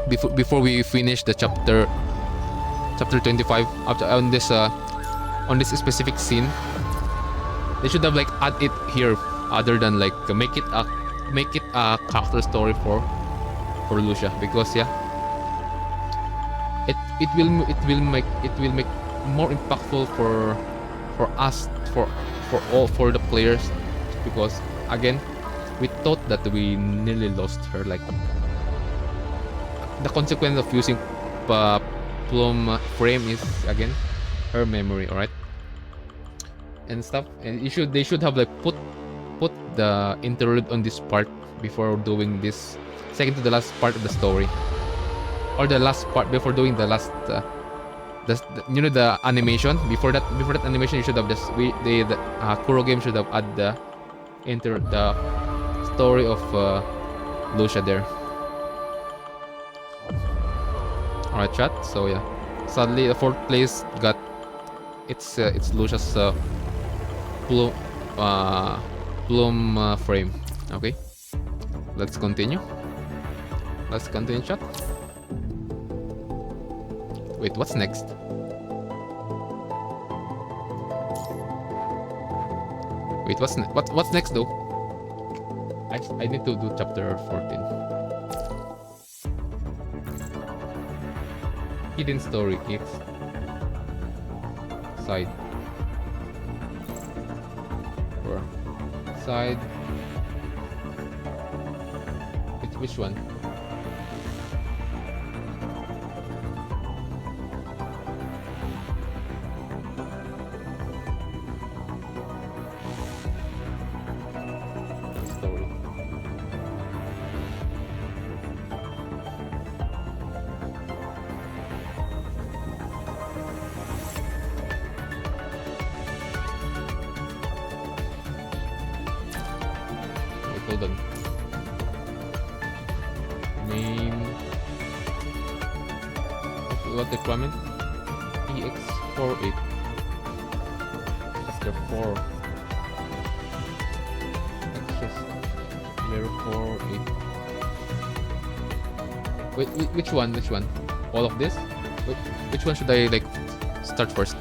before we finish the chapter 25 after on this specific scene. They should have like add it here, other than like make it a character story for Lucia, because yeah, it will make more impactful for us, for the players, because again, we thought that we nearly lost her. Like the consequence of using Plum frame is again her memory, alright, and stuff. And they should have like put the interlude on this part before doing this second to the last part of the story, or the last part before doing the last the animation. Before that animation, you should have just the Kuro game should have add the story of Lucia there. Alright, chat. So yeah, sadly the 4th place got it's Lucia's Plum frame. Okay, let's continue. Chat. Wait, what's next? Wait, what's next though? I need to do chapter 14. Hidden story X side. Or side. Which one? Story. Wait, hold on. Main. What the comment? EX48. That's the 4. That's just 048. Wait, which one? All of this? Wait, which one should I like start first?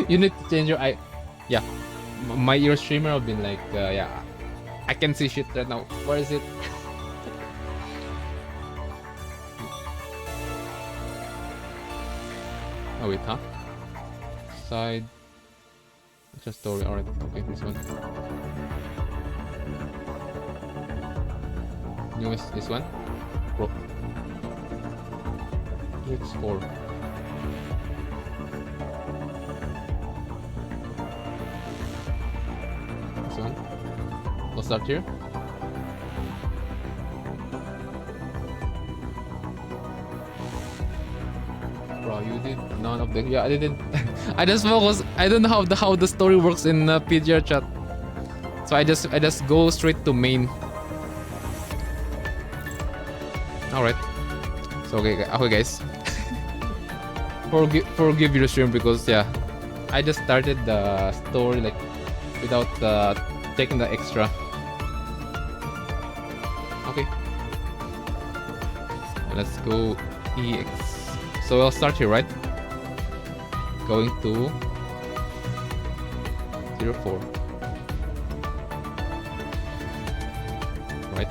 You need to change your eye. Yeah, my ear streamer have been like, yeah, I can see shit right now. Where is it? Oh wait, huh? Side. It's a story. Alright, okay, this one. Newest, this one. Pro. EX4. This one. We'll start here. Bro, you did none of the. Yeah, I didn't. I just focus. I don't know how the story works in PGR chat. So I just go straight to main. All right. So okay guys. forgive your stream because yeah, I just started the story like without taking the extra. Okay. Let's go EX. So I'll start here, right? Going to 04. Right.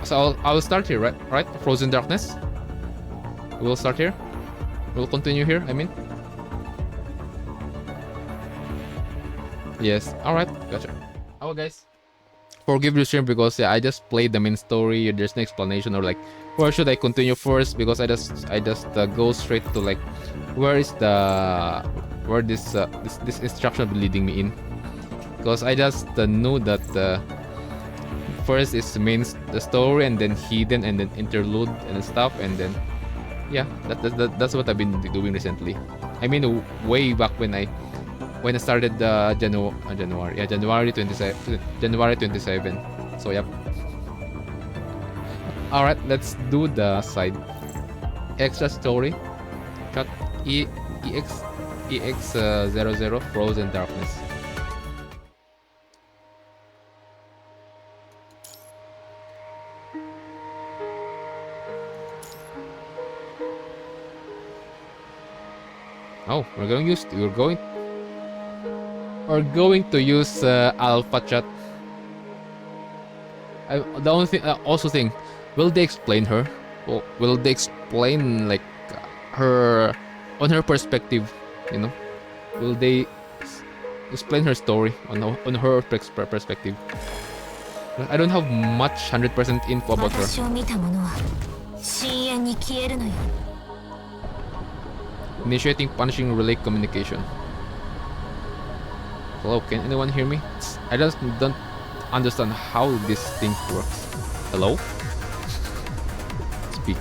So I'll start here, right? Frozen Darkness. We'll start here. We'll continue here, I mean. Yes, alright, gotcha. Oh guys, forgive the stream because yeah, I just played the main story. There's no explanation or like where should I continue first, because I just go straight to like where this instruction will be leading me in, because I just knew that first is the story, and then hidden, and then interlude and stuff, and then yeah, that's what I've been doing recently. I mean, way back when I when I started the January. Yeah, January 27. January 27. So yep. All right, let's do the side extra story. Shot EX00 Frozen Darkness. Oh, we're going to use alpha chat. The only thing, also think, will they explain her? Or will they explain like her on her perspective? You know, will they explain her story on her perspective? I don't have much 100% info about her. Initiating punishing relay communication. Hello, can anyone hear me? I just don't understand how this thing works. Hello? Speak.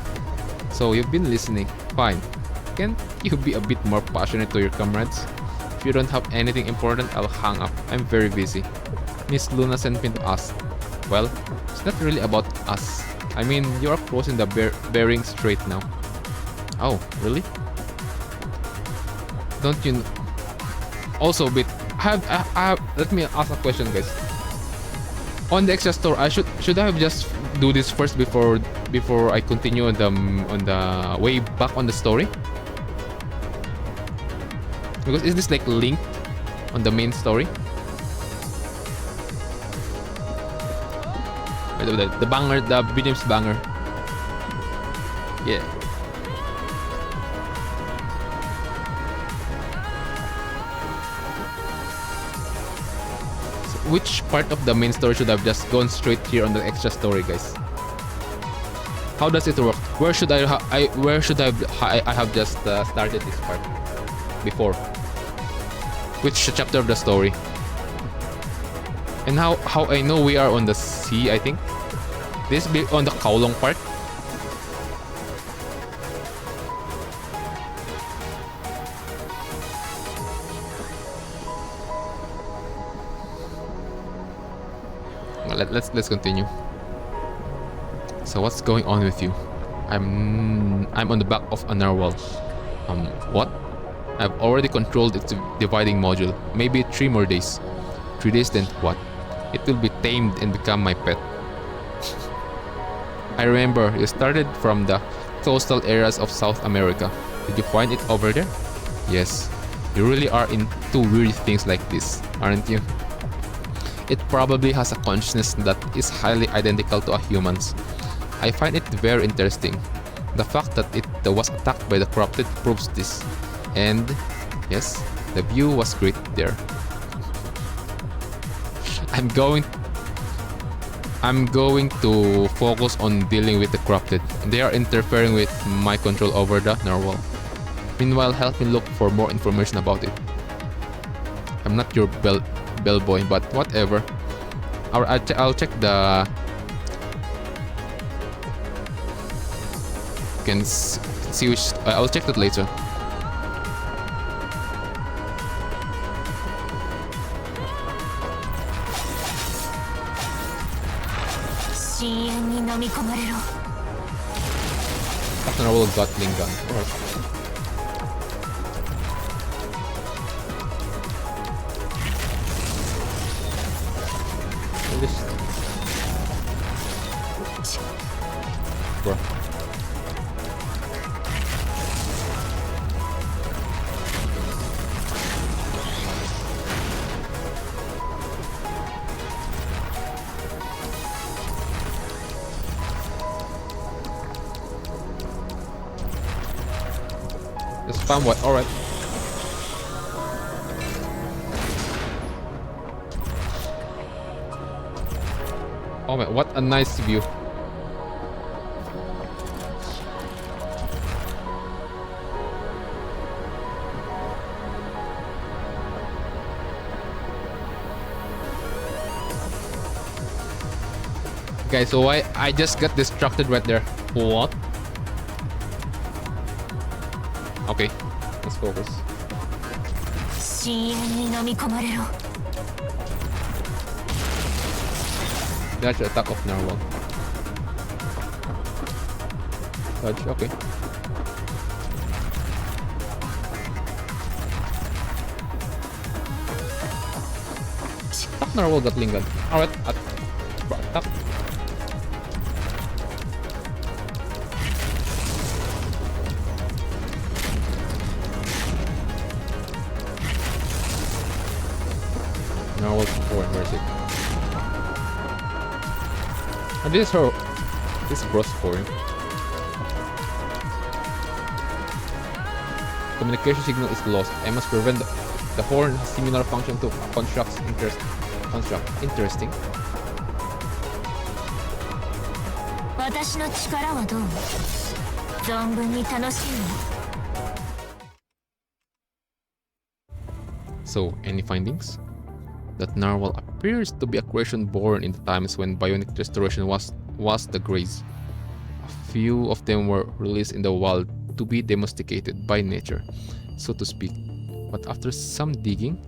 So you've been listening. Fine. Can't you be a bit more passionate to your comrades? If you don't have anything important, I'll hang up. I'm very busy. Miss Luna sent me to ask. Well, it's not really about us. I mean, you are crossing the Bering Strait now. Oh, really? Don't you know? Also, bit. Let me ask a question, guys. On the extra store, should I have just do this first before I continue on the way back on the story? Because is this like linked on the main story? The banger, the BGM's banger. Yeah. Which part of the main story should have just gone straight here on the extra story, guys? How does it work? Where should I have just started this part before? Which chapter of the story? And how I know we are on the sea? I think this be on the Kowloon part. Let's continue. So what's going on with you? I'm on the back of a narwhal. What? I've already controlled its dividing module. Maybe 3 more days. 3 days, then what? It will be tamed and become my pet. I remember you started from the coastal areas of South America. Did you find it over there? Yes. You really are into weird things like this, aren't you? It probably has a consciousness that is highly identical to a human's. I find it very interesting. The fact that it was attacked by the corrupted proves this. And yes, the view was great there. I'm going to focus on dealing with the corrupted. They are interfering with my control over the narwhal. Meanwhile, help me look for more information about it. I'm not your bellboy, but whatever. I'll check the. Can see which. I'll check that later. Narwhal Gatling gun. Alright. Bro. The spam what? Alright. Oh man, what a nice view. Guys, so I just got distracted right there. What? Okay, let's focus. That's the attack of Narwhal. Dodge, okay. Attack Narwhal Gatling gun. Alright, attack. Narwhal 4, where is it? And this is her. This is gross scoring. Communication signal is lost. I must prevent the horn has similar function to construct. Interesting. So, any findings? That Narwhal appears to be a creation born in the times when bionic restoration was the craze. A few of them were released in the wild to be domesticated by nature, so to speak. But after some digging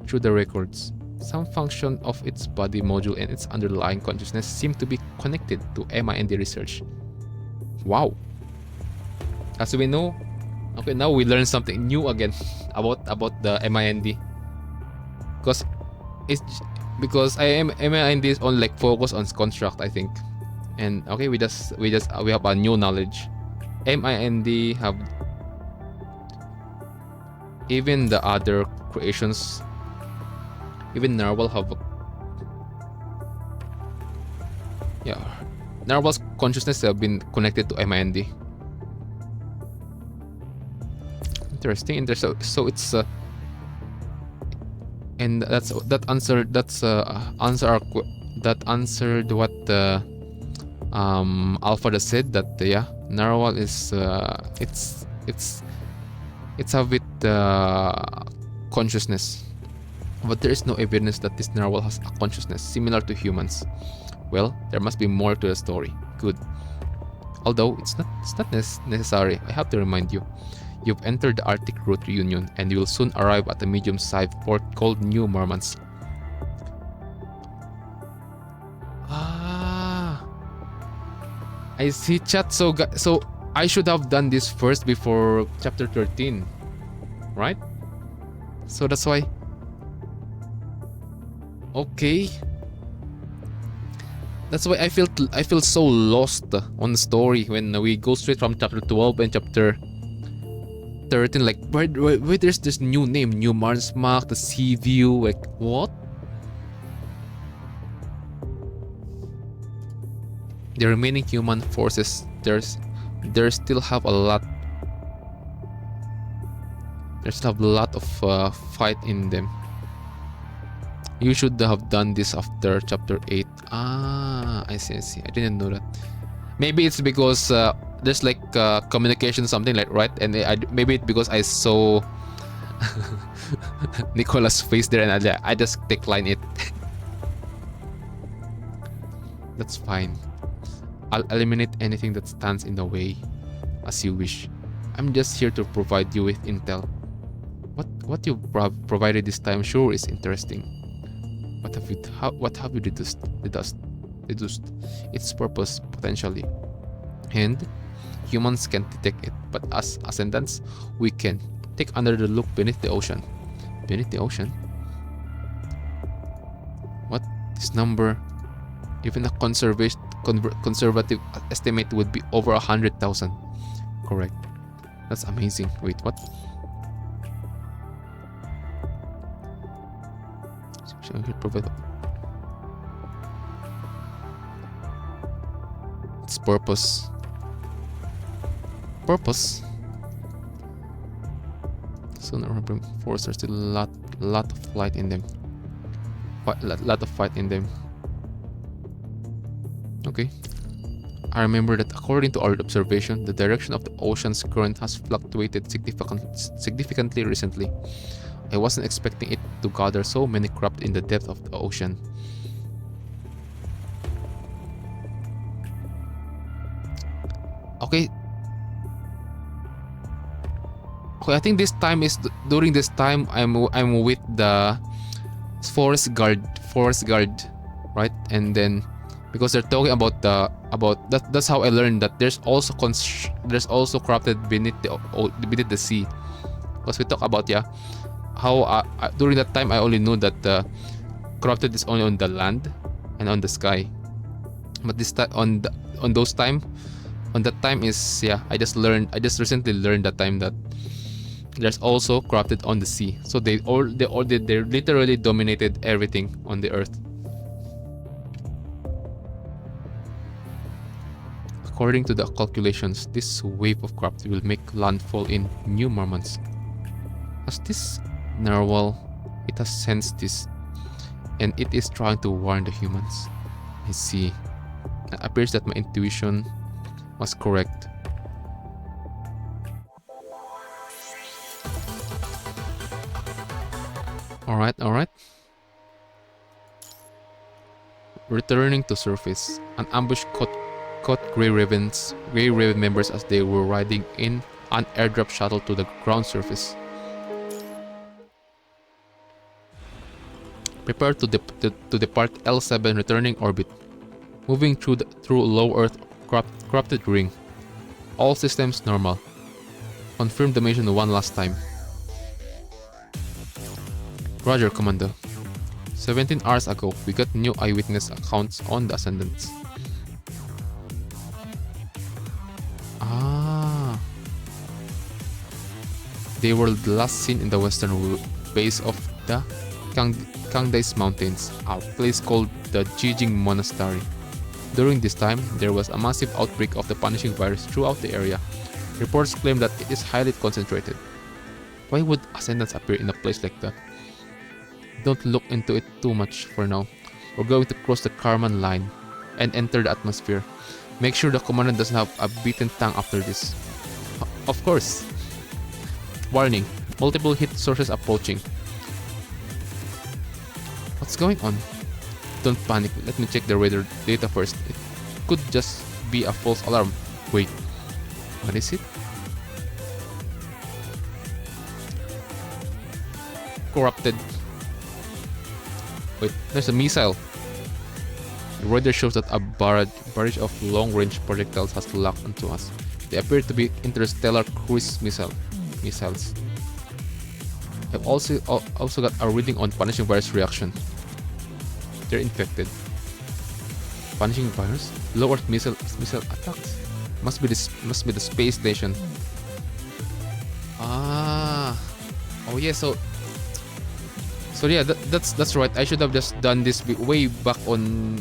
through the records, some function of its body module and its underlying consciousness seem to be connected to MIND research. Wow! As we know, okay, now we learn something new again about the MIND. Because MIND is on like focus on construct, I think. And okay, we have a new knowledge. MIND have even the other creations. Even Narwhal have Narwhal's consciousness have been connected to MIND. Interesting. So it's and that answered what Alpha just said, that Narwhal is it's a bit consciousness, but there is no evidence that this Narwhal has a consciousness similar to humans. Well, there must be more to the story. Good. Although it's not necessary. I have to remind you. You've entered the Arctic Route Reunion, and you will soon arrive at a medium-sized port called New Murmansk. I see, chat. So I should have done this first before chapter 13, right? So that's why. Okay. That's why I feel so lost on the story when we go straight from chapter 12 and chapter 13, like where there's this new name, New Murmansk, the sea view, like what? The remaining human forces, there still have a lot. There's still a lot of fight in them. You should have done this after chapter 8. I see. I didn't know that. Maybe it's because there's like communication, something like, right? And maybe it's because I saw Nicola's face there and I just decline it. That's fine. I'll eliminate anything that stands in the way, as you wish. I'm just here to provide you with intel. What you provided this time sure is interesting. What have you deduced its purpose potentially? And humans can detect it, but as ascendants, we can take another look beneath the ocean. Beneath the ocean? What? This number? Even a conservative estimate would be over 100,000. Correct. That's amazing. Wait, what? Its purpose. So the force, there's still a lot of fight in them. Lot of fight in them. Okay. I remember that according to our observation, the direction of the ocean's current has fluctuated significantly recently. I wasn't expecting it to gather so many craft in the depth of the ocean. Okay. Okay, I think this time is during this time I'm with the forest guard, right? And then because they're talking about that's how I learned that there's also corrupted beneath the sea. Because we talk about how during that time I only knew that the corrupted is only on the land and on the sky. But this time on that time is I just recently learned that time that there's also corrupted on the sea. So they literally dominated everything on the earth. According to the calculations, this wave of corrupted will make landfall in New Murmansk. As this Narwhal, it has sensed this, and it is trying to warn the humans. I see. It appears that my intuition was correct. Alright. Returning to surface, an ambush caught Grey Raven members as they were riding in an airdrop shuttle to the ground surface. Prepare to depart L7 returning orbit. Moving through low Earth corrupted ring. All systems normal. Confirm the mission one last time. Roger, Commando. 17 hours ago, we got new eyewitness accounts on the Ascendants. They were last seen in the western base of the Kangdais Mountains, a place called the Jijing Monastery. During this time, there was a massive outbreak of the punishing virus throughout the area. Reports claim that it is highly concentrated. Why would Ascendants appear in a place like that? Don't look into it too much for now. We're going to cross the Karman line and enter the atmosphere. Make sure the commandant doesn't have a beaten tongue after this. Of course. Warning, multiple hit sources approaching. What's going on? Don't panic, let me check the radar data first. It could just be a false alarm. Wait, what is it? Corrupted. Wait, there's a missile. The radar shows that a barrage of long-range projectiles has locked onto us. They appear to be interstellar cruise missiles. I've also got a reading on punishing virus reaction. They're infected. Punishing virus? Low Earth missile attacks. Must be the space station. Oh yeah. So yeah, that's right. I should have just done this way back on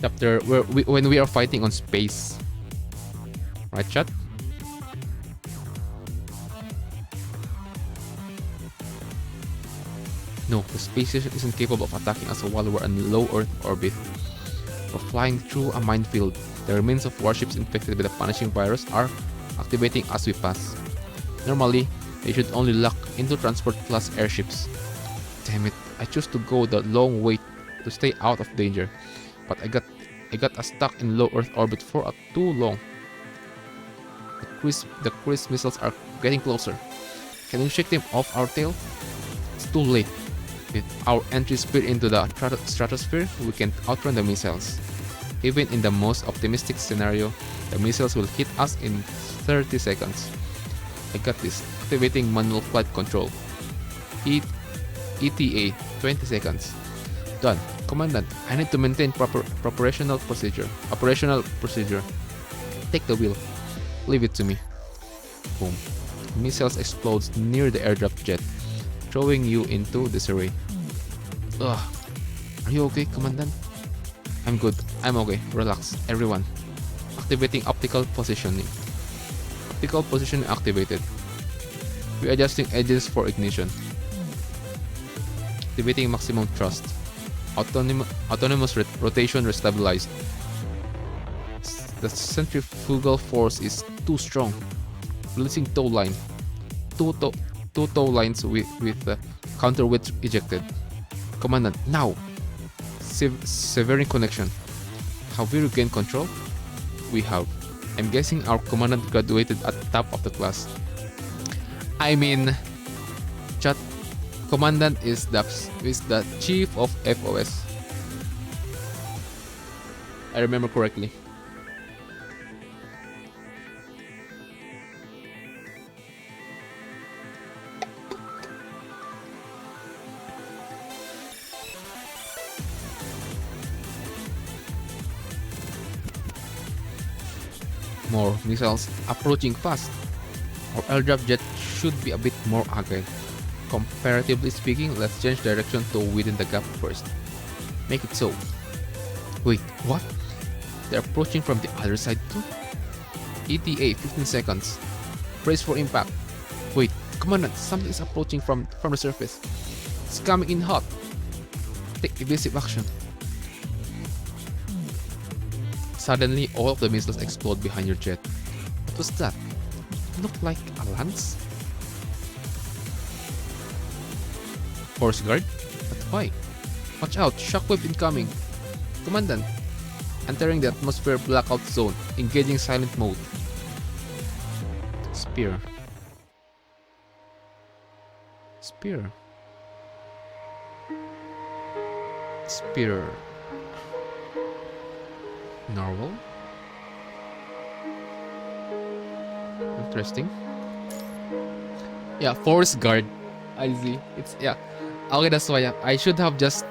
chapter when we are fighting on space. Right, chat? No, the space station isn't capable of attacking us while we're in low Earth orbit. We're flying through a minefield. The remains of warships infected with the punishing virus are activating as we pass. Normally, they should only lock into transport class airships. Damn it, I chose to go the long way to stay out of danger, but I got stuck in low Earth orbit for too long. The cruise missiles are getting closer. Can we shake them off our tail? It's too late. With our entry speed into the stratosphere, we can outrun the missiles. Even in the most optimistic scenario, the missiles will hit us in 30 seconds. I got this. Activating manual flight control. ETA 20 seconds. Done. Commandant, I need to maintain proper operational procedure. Take the wheel. Leave it to me. Boom. Missiles explodes near the airdrop jet, throwing you into disarray. Ugh. Are you okay, Commandant? I'm good. I'm okay. Relax, everyone. Activating optical positioning. Optical positioning activated. Readjusting edges for ignition. Activating maximum thrust. Autonomous rotation restabilized. The centrifugal force is too strong. Releasing tow line. Two tow lines with counterweight ejected. Commandant, now! Severing connection. Have we regained control? We have. I'm guessing our commandant graduated at the top of the class. I mean, chat. Commandant is the chief of FOS. I remember correctly. More missiles approaching fast. Our airdrop jet should be a bit more agile. Comparatively speaking, let's change direction to within the gap first. Make it so. Wait, what? They're approaching from the other side too? ETA 15 seconds. Brace for impact. Wait, Commandant, something is approaching from the surface. It's coming in hot. Take evasive action. Suddenly, all of the missiles explode behind your jet. What was that? It looked like a lance? Force guard? But why? Watch out, shockwave incoming. Commandant, entering the atmosphere blackout zone, engaging silent mode. Spear. Spear. Spear. Narwhal? Interesting. Yeah, force guard. I see. It's yeah. Okay, that's why I should have just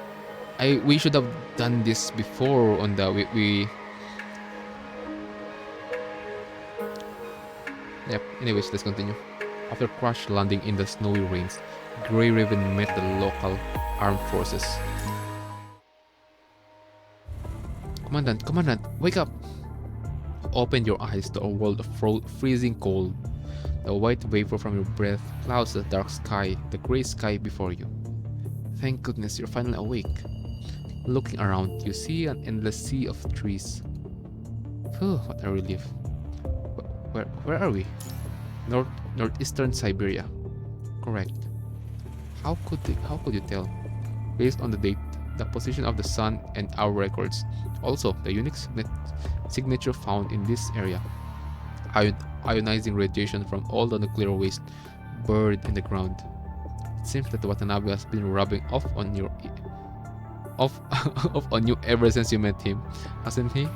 we should have done this before on the we Yep, anyways, let's continue. After crash landing in the snowy rains, Grey Raven met the local armed forces. Commandant, wake up! Open your eyes to a world of freezing cold. The white vapor from your breath clouds the dark sky, the grey sky before you. Thank goodness you're finally awake. Looking around, you see an endless sea of trees. Phew, what a relief. Where are we? Northeastern Siberia. Correct. How could you tell? Based on the date, the position of the sun, and our records. Also, the unique signature found in this area. Ionizing radiation from all the nuclear waste buried in the ground. It seems that Watanabe has been rubbing off on you ever since you met him, hasn't he?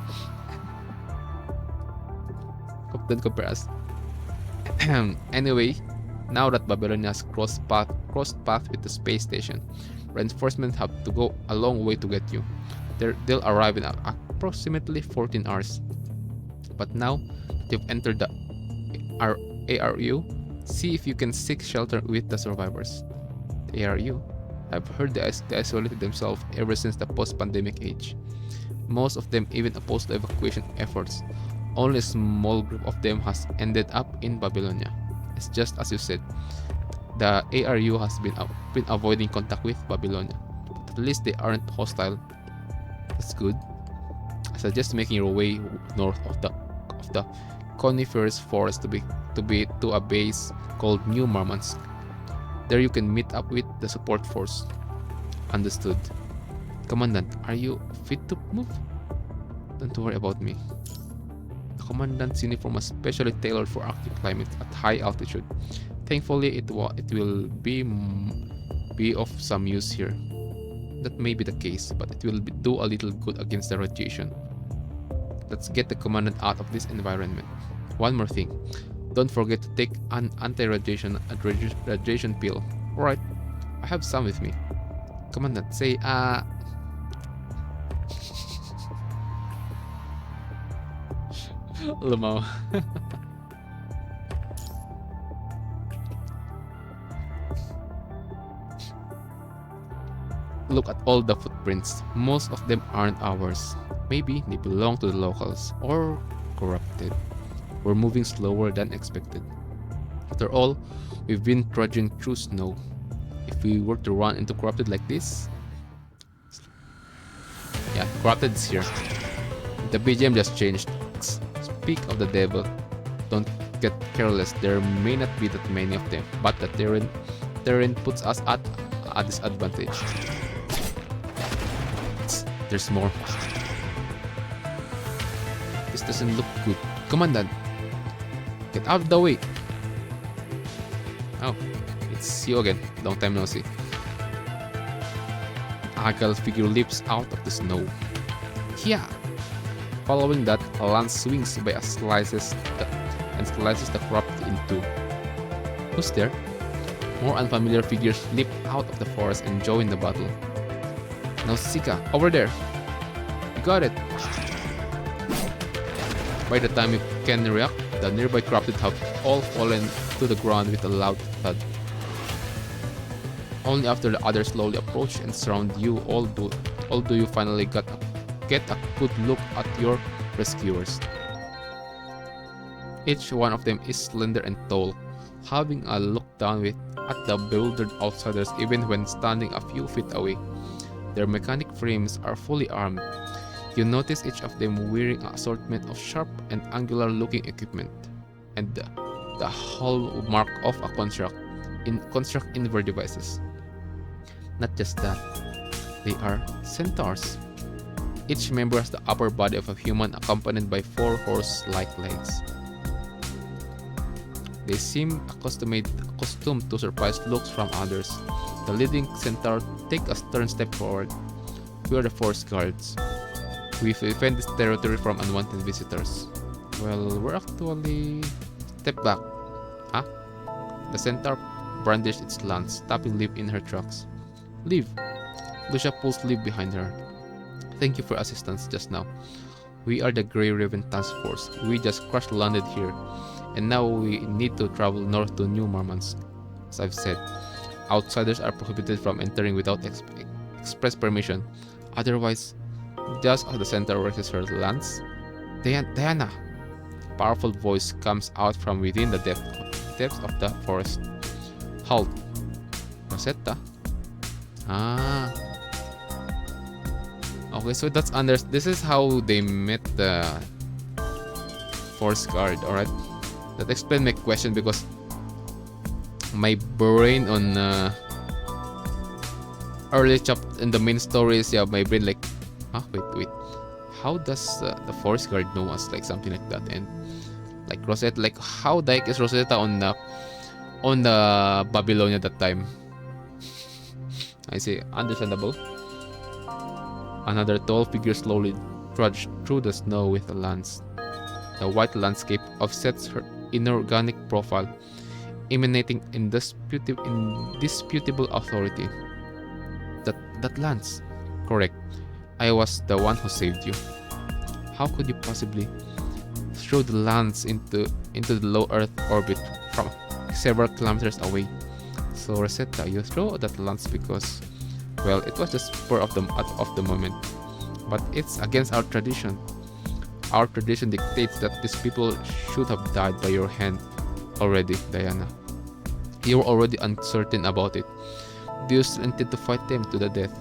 Don't compare us. Anyway, now that Babylonia has crossed path with the space station, reinforcements have to go a long way to get you. They'll arrive in approximately 14 hours. But now that you've entered the ARU, see if you can seek shelter with the survivors. The ARU? I've heard they isolated themselves ever since the post-pandemic age. Most of them even opposed the evacuation efforts. Only a small group of them has ended up in Babylonia. It's just as you said. The ARU has been avoiding contact with Babylonia. But at least they aren't hostile. That's good. I suggest making your way north of the coniferous forest to a base called New Murmansk. There you can meet up with the support force. Understood. Commandant, are you fit to move? Don't worry about me. The commandant's uniform was specially tailored for Arctic climate at high altitude. Thankfully, it will be of some use here. That may be the case, but it will do a little good against the radiation. Let's get the commandant out of this environment. One more thing. Don't forget to take an anti-radiation pill. Alright, I have some with me. Commandant, say, Lumaw. Look at all the footprints. Most of them aren't ours. Maybe they belong to the locals or corrupted. We're moving slower than expected. After all, we've been trudging through snow. If we were to run into corrupted like this... Yeah, corrupted is here. The BGM just changed. Speak of the devil. Don't get careless. There may not be that many of them, but the terrain puts us at a disadvantage. There's more. This doesn't look good. Commandant, get out of the way. Oh, it's you again. Long time no see. Agal figure leaps out of the snow. Yeah. Following that, a lance swings by and slices the crop in two. Who's there? More unfamiliar figures leap out of the forest and join the battle. Nausicaa, over there! You got it! By the time you can react, the nearby crafted have all fallen to the ground with a loud thud. Only after the others slowly approach and surround you all do you finally get a good look at your rescuers. Each one of them is slender and tall, having a look down at the bewildered outsiders even when standing a few feet away. Their mechanic frames are fully armed. You notice each of them wearing an assortment of sharp and angular-looking equipment, and the hallmark of a construct inver devices. Not just that, they are centaurs. Each member has the upper body of a human accompanied by 4 horse-like legs. They seem accustomed to surprise looks from others. The leading centaur takes a stern step forward. We are the forest guards. We defend this territory from unwanted visitors. Well, we're actually... Step back. Huh? The centaur brandished its lance, stopping Liv in her tracks. Liv! Lucia pulls Liv behind her. Thank you for assistance just now. We are the Grey Raven Task Force. We just crash landed here. And now we need to travel north to New Murmansk. As I've said, outsiders are prohibited from entering without express permission. Otherwise, just as the centaur raises her lance, Diana! A powerful voice comes out from within the depths of the forest. Halt! Rosetta? Ah. Okay, so that's this is how they met the forest guard, alright? That explains my question because my brain on early chapter in the main stories, yeah, my brain like, wait, how does the forest guard know us, like something like that, and like Rosetta, like how the heck is Rosetta on the Babylonia that time? I say, understandable. Another tall figure slowly trudged through the snow with a lance. The white landscape offsets her inorganic profile, emanating indisputable authority. That lance. Correct. I was the one who saved you. How could you possibly throw the lance into the low Earth orbit from several kilometers away? So Rosetta, you throw that lance because, well, it was just spur of the moment. But it's against our tradition. Our tradition dictates that these people should have died by your hand already, Diana. You were already uncertain about it. Do you still intend to fight them to the death?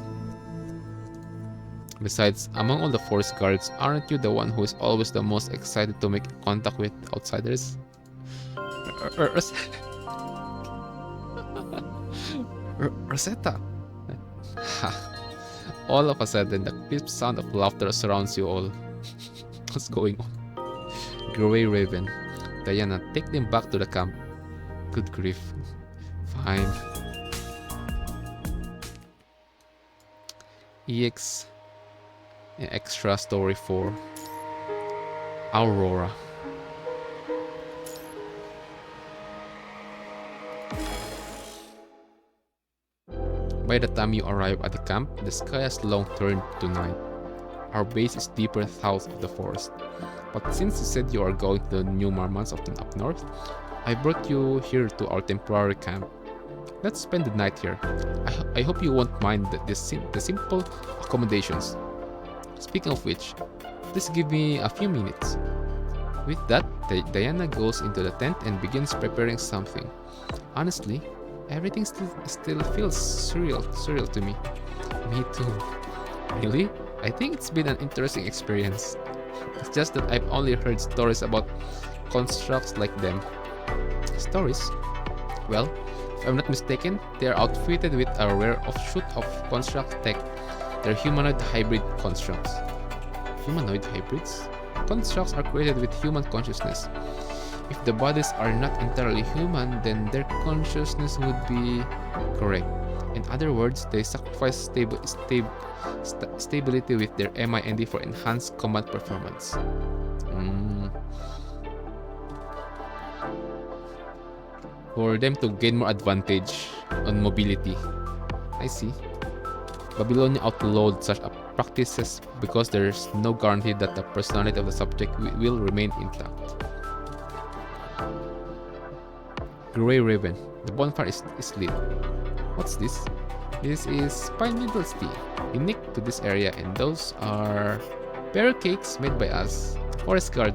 Besides, among all the forest guards, aren't you the one who is always the most excited to make contact with outsiders? Rosetta! All of a sudden, the crisp sound of laughter surrounds you all. What's going on? Grey Raven. Diana, take them back to the camp. Good grief. Fine. EX Extra Story 4 Aurora. By the time you arrive at the camp, the sky has long turned to night. Our base is deeper south of the forest. But since you said you are going to the New Murmansk up north, I brought you here to our temporary camp. Let's spend the night here. I hope you won't mind the simple accommodations. Speaking of which, please give me a few minutes. With that, Diana goes into the tent and begins preparing something. Honestly, everything still feels surreal to me. Me too. Really? I think it's been an interesting experience. It's just that I've only heard stories about constructs like them. Stories? Well, if I'm not mistaken, they are outfitted with a rare offshoot of construct tech. They're humanoid hybrid constructs. Humanoid hybrids? Constructs are created with human consciousness. If the bodies are not entirely human, then their consciousness would be correct. In other words, they sacrifice stability with their MIND for enhanced combat performance. For them to gain more advantage on mobility. I see. Babylonia outlawed such practices because there's no guarantee that the personality of the subject will remain intact. Grey Raven. The bonfire is lit. What's this? This is pine needles tea, unique to this area, and those are barricades made by us. Forest guard.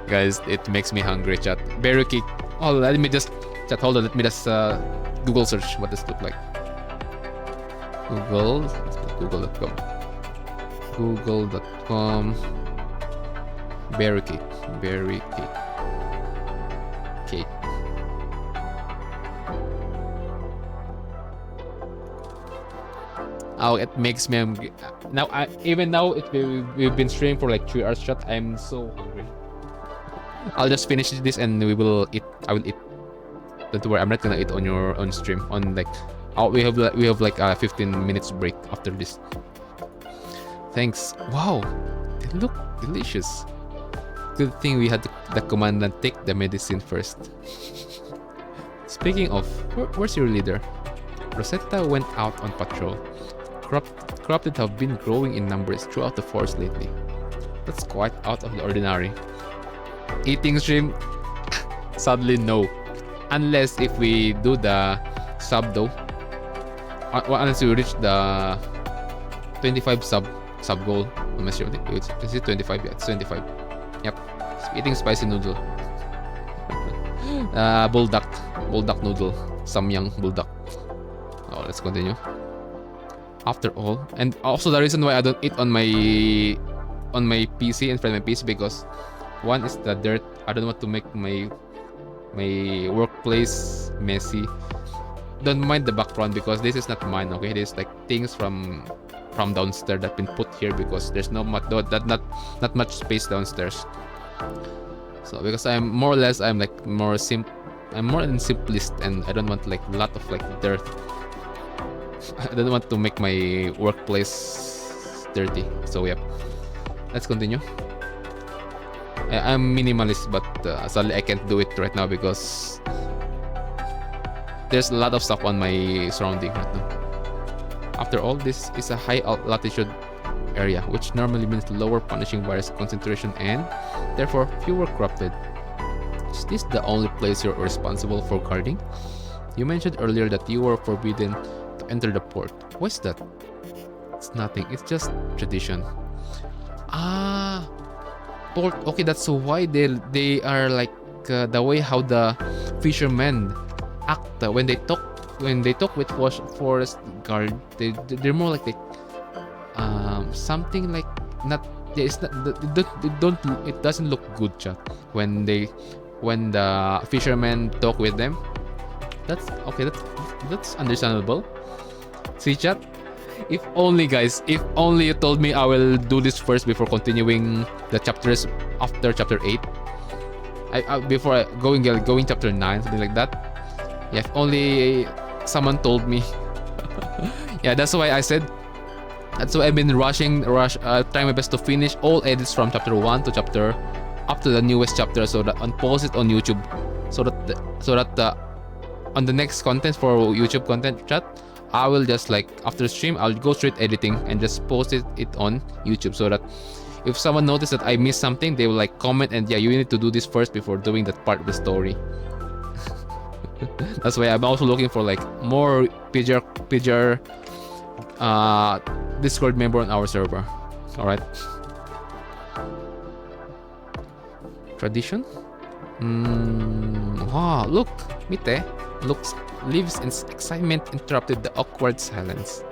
Guys, it makes me hungry, chat. Barricade. Oh, let me just chat. Hold on, let me just Google search what this look like. Google.com. Google.com. Barricade. Cake. Oh, it makes me now. Even now, we've been streaming for like 3 hours. Chat. I'm so hungry. I'll just finish this and we will eat. I will eat. Don't worry, I'm not gonna eat on your own stream. On like, we have like a 15 minutes break after this. Thanks. Wow, they look delicious. Good thing we had the commandant take the medicine first. Speaking of, where's your leader? Rosetta went out on patrol. Corrupted have been growing in numbers throughout the forest lately. That's quite out of the ordinary. Eating stream? Sadly, no. Unless if we do the sub though. Unless we reach the 25 sub goal. I'm not sure. Is it 25? Yeah, it's 25. Yep. Eating spicy noodle. Bulldog noodle. Samyang bulldog. Oh, let's continue. After all, and also the reason why I don't eat on my PC in front of my PC because one is the dirt. I don't want to make my workplace messy. Don't mind the background because this is not mine. Okay, this is like things from downstairs that been put here because there's not much space downstairs. So because I'm more or less I'm more than simplest and I don't want like a lot of like dirt. I don't want to make my workplace dirty. So yeah, let's continue. I'm minimalist, but sadly I can't do it right now because there's a lot of stuff on my surrounding right now. After all, this is a high latitude area, which normally means lower punishing virus concentration and therefore fewer corrupted. Is this the only place you're responsible for guarding? You mentioned earlier that you were forbidden to enter the port. What's that? It's nothing, it's just tradition. Port. Okay, that's why they are like the way how the fishermen act when they talk with forest guard. They're more like something like not. It's not. It doesn't look good, chat. When the fishermen talk with them. That's okay. That's understandable. See, chat. If only, guys, if only you told me I will do this first before continuing the chapters after chapter 8. Before going chapter 9, something like that. Yeah, if only someone told me. Yeah, that's why I said. That's why I've been trying my best to finish all edits from chapter 1 to chapter up to the newest chapter, so that and post it on YouTube, so that on the next content for YouTube content chat. I will just like after stream I'll go straight editing and just post it on YouTube so that if someone notices that I missed something, they will like comment and yeah, you need to do this first before doing that part of the story. That's why I'm also looking for like more PGR Discord member on our server. Alright. Tradition? Wow, look, Mite lives in excitement interrupted the awkward silence.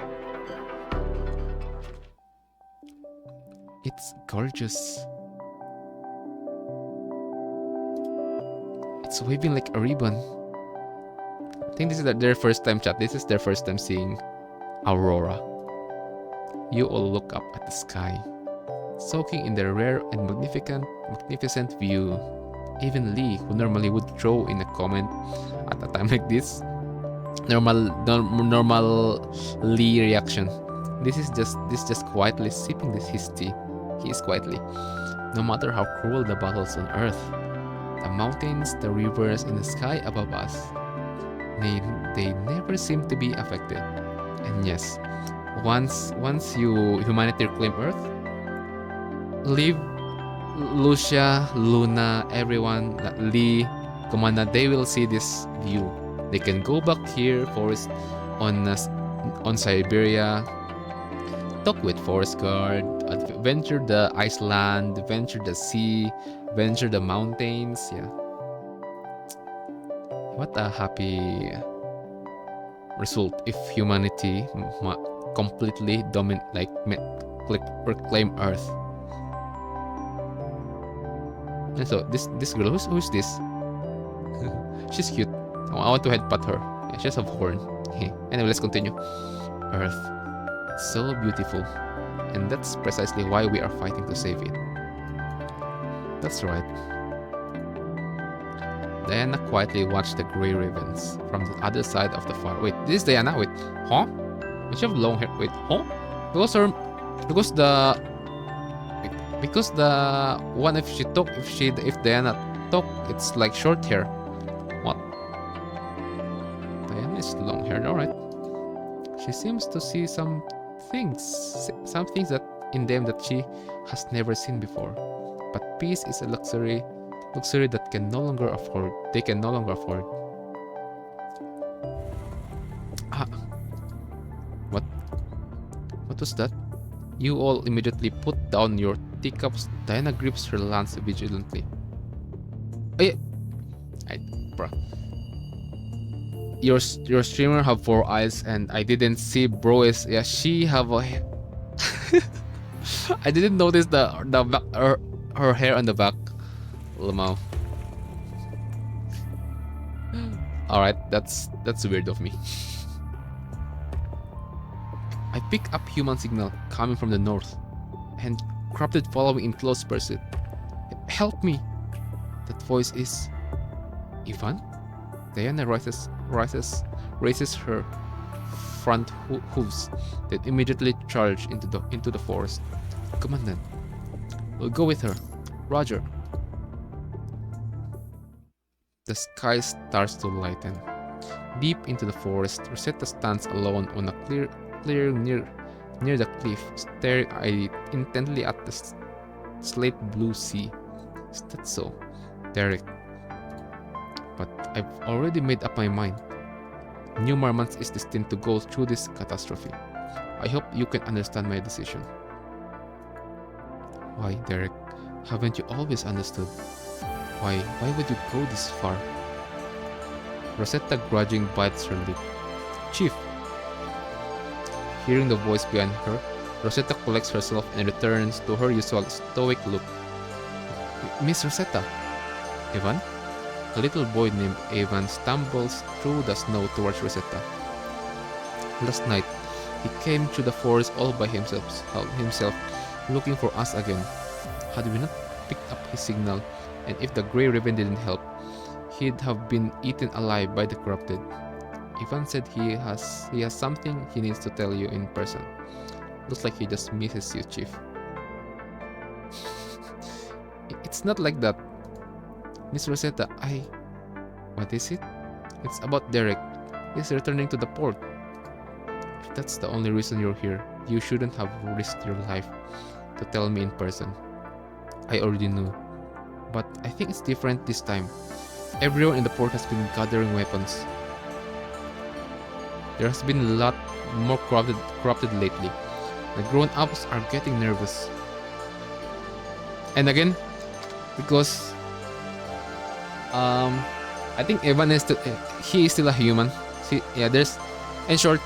It's gorgeous. It's waving like a ribbon. I think this is their first time, chat. This is their first time seeing Aurora. You all look up at the sky, soaking in the rare and magnificent view. Even Lee, who normally would throw in a comment at a time like this, normal Lee reaction. This just quietly sipping his tea. He is quietly. No matter how cruel the battles on Earth, the mountains, the rivers, and the sky above us, they never seem to be affected. And yes, once humanity claim Earth, leave Lucia, Luna, everyone, Lee, Commander, they will see this view. They can go back here, forest on Siberia, talk with forest guard, venture the Iceland, venture the sea, venture the mountains. Yeah, what a happy result if humanity completely reclaim Earth. And so this girl, who's this? She's cute. I want to head pat her. Yeah, she has a horn. Anyway, let's continue. Earth, it's so beautiful, and that's precisely why we are fighting to save it. That's right. Diana quietly watched the grey ravens from the other side of the fire. Wait, this is Diana? Wait, huh? Does she have long hair? Wait, huh? Because the one, if Diana talk, it's like short hair. What? Diana is long hair, alright. She seems to see some things that in them that she has never seen before. But peace is a luxury that they can no longer afford. What was that? You all immediately put down your teacups. Diana grips her lance vigilantly. Bruh. Your streamer have 4 eyes, and I didn't see bro is, yeah, she have a I didn't notice the back, her hair on the back. Lamau. Alright, that's weird of me. I pick up human signal coming from the north, and Corrupted following in close pursuit. Help me! That voice is Ivan? Diana raises her front hooves, then immediately charge into the forest. Commandant, we'll go with her. Roger. The sky starts to lighten. Deep into the forest, Rosetta stands alone on a clearing near the cliff, staring intently at the slate blue sea. Is that so, Derek? But I've already made up my mind. New Marmont is destined to go through this catastrophe. I hope you can understand my decision. Why, Derek? Haven't you always understood? Why would you go this far? Rosetta grudging bites her lip. Chief! Hearing the voice behind her, Rosetta collects herself and returns to her usual stoic look. Miss Rosetta! Evan? A little boy named Evan stumbles through the snow towards Rosetta. Last night, he came through the forest all by himself, looking for us again. Had we not picked up his signal, and if the Grey Raven didn't help, he'd have been eaten alive by the Corrupted. Ivan said he has something he needs to tell you in person. Looks like he just misses you, Chief. It's not like that. Miss Rosetta, what is it? It's about Derek. He's returning to the port. If that's the only reason you're here, you shouldn't have risked your life to tell me in person. I already knew. But I think it's different this time. Everyone in the port has been gathering weapons. There has been a lot more corrupted lately. The grown-ups are getting nervous. And again, because I think Evan is he is still a human. In short,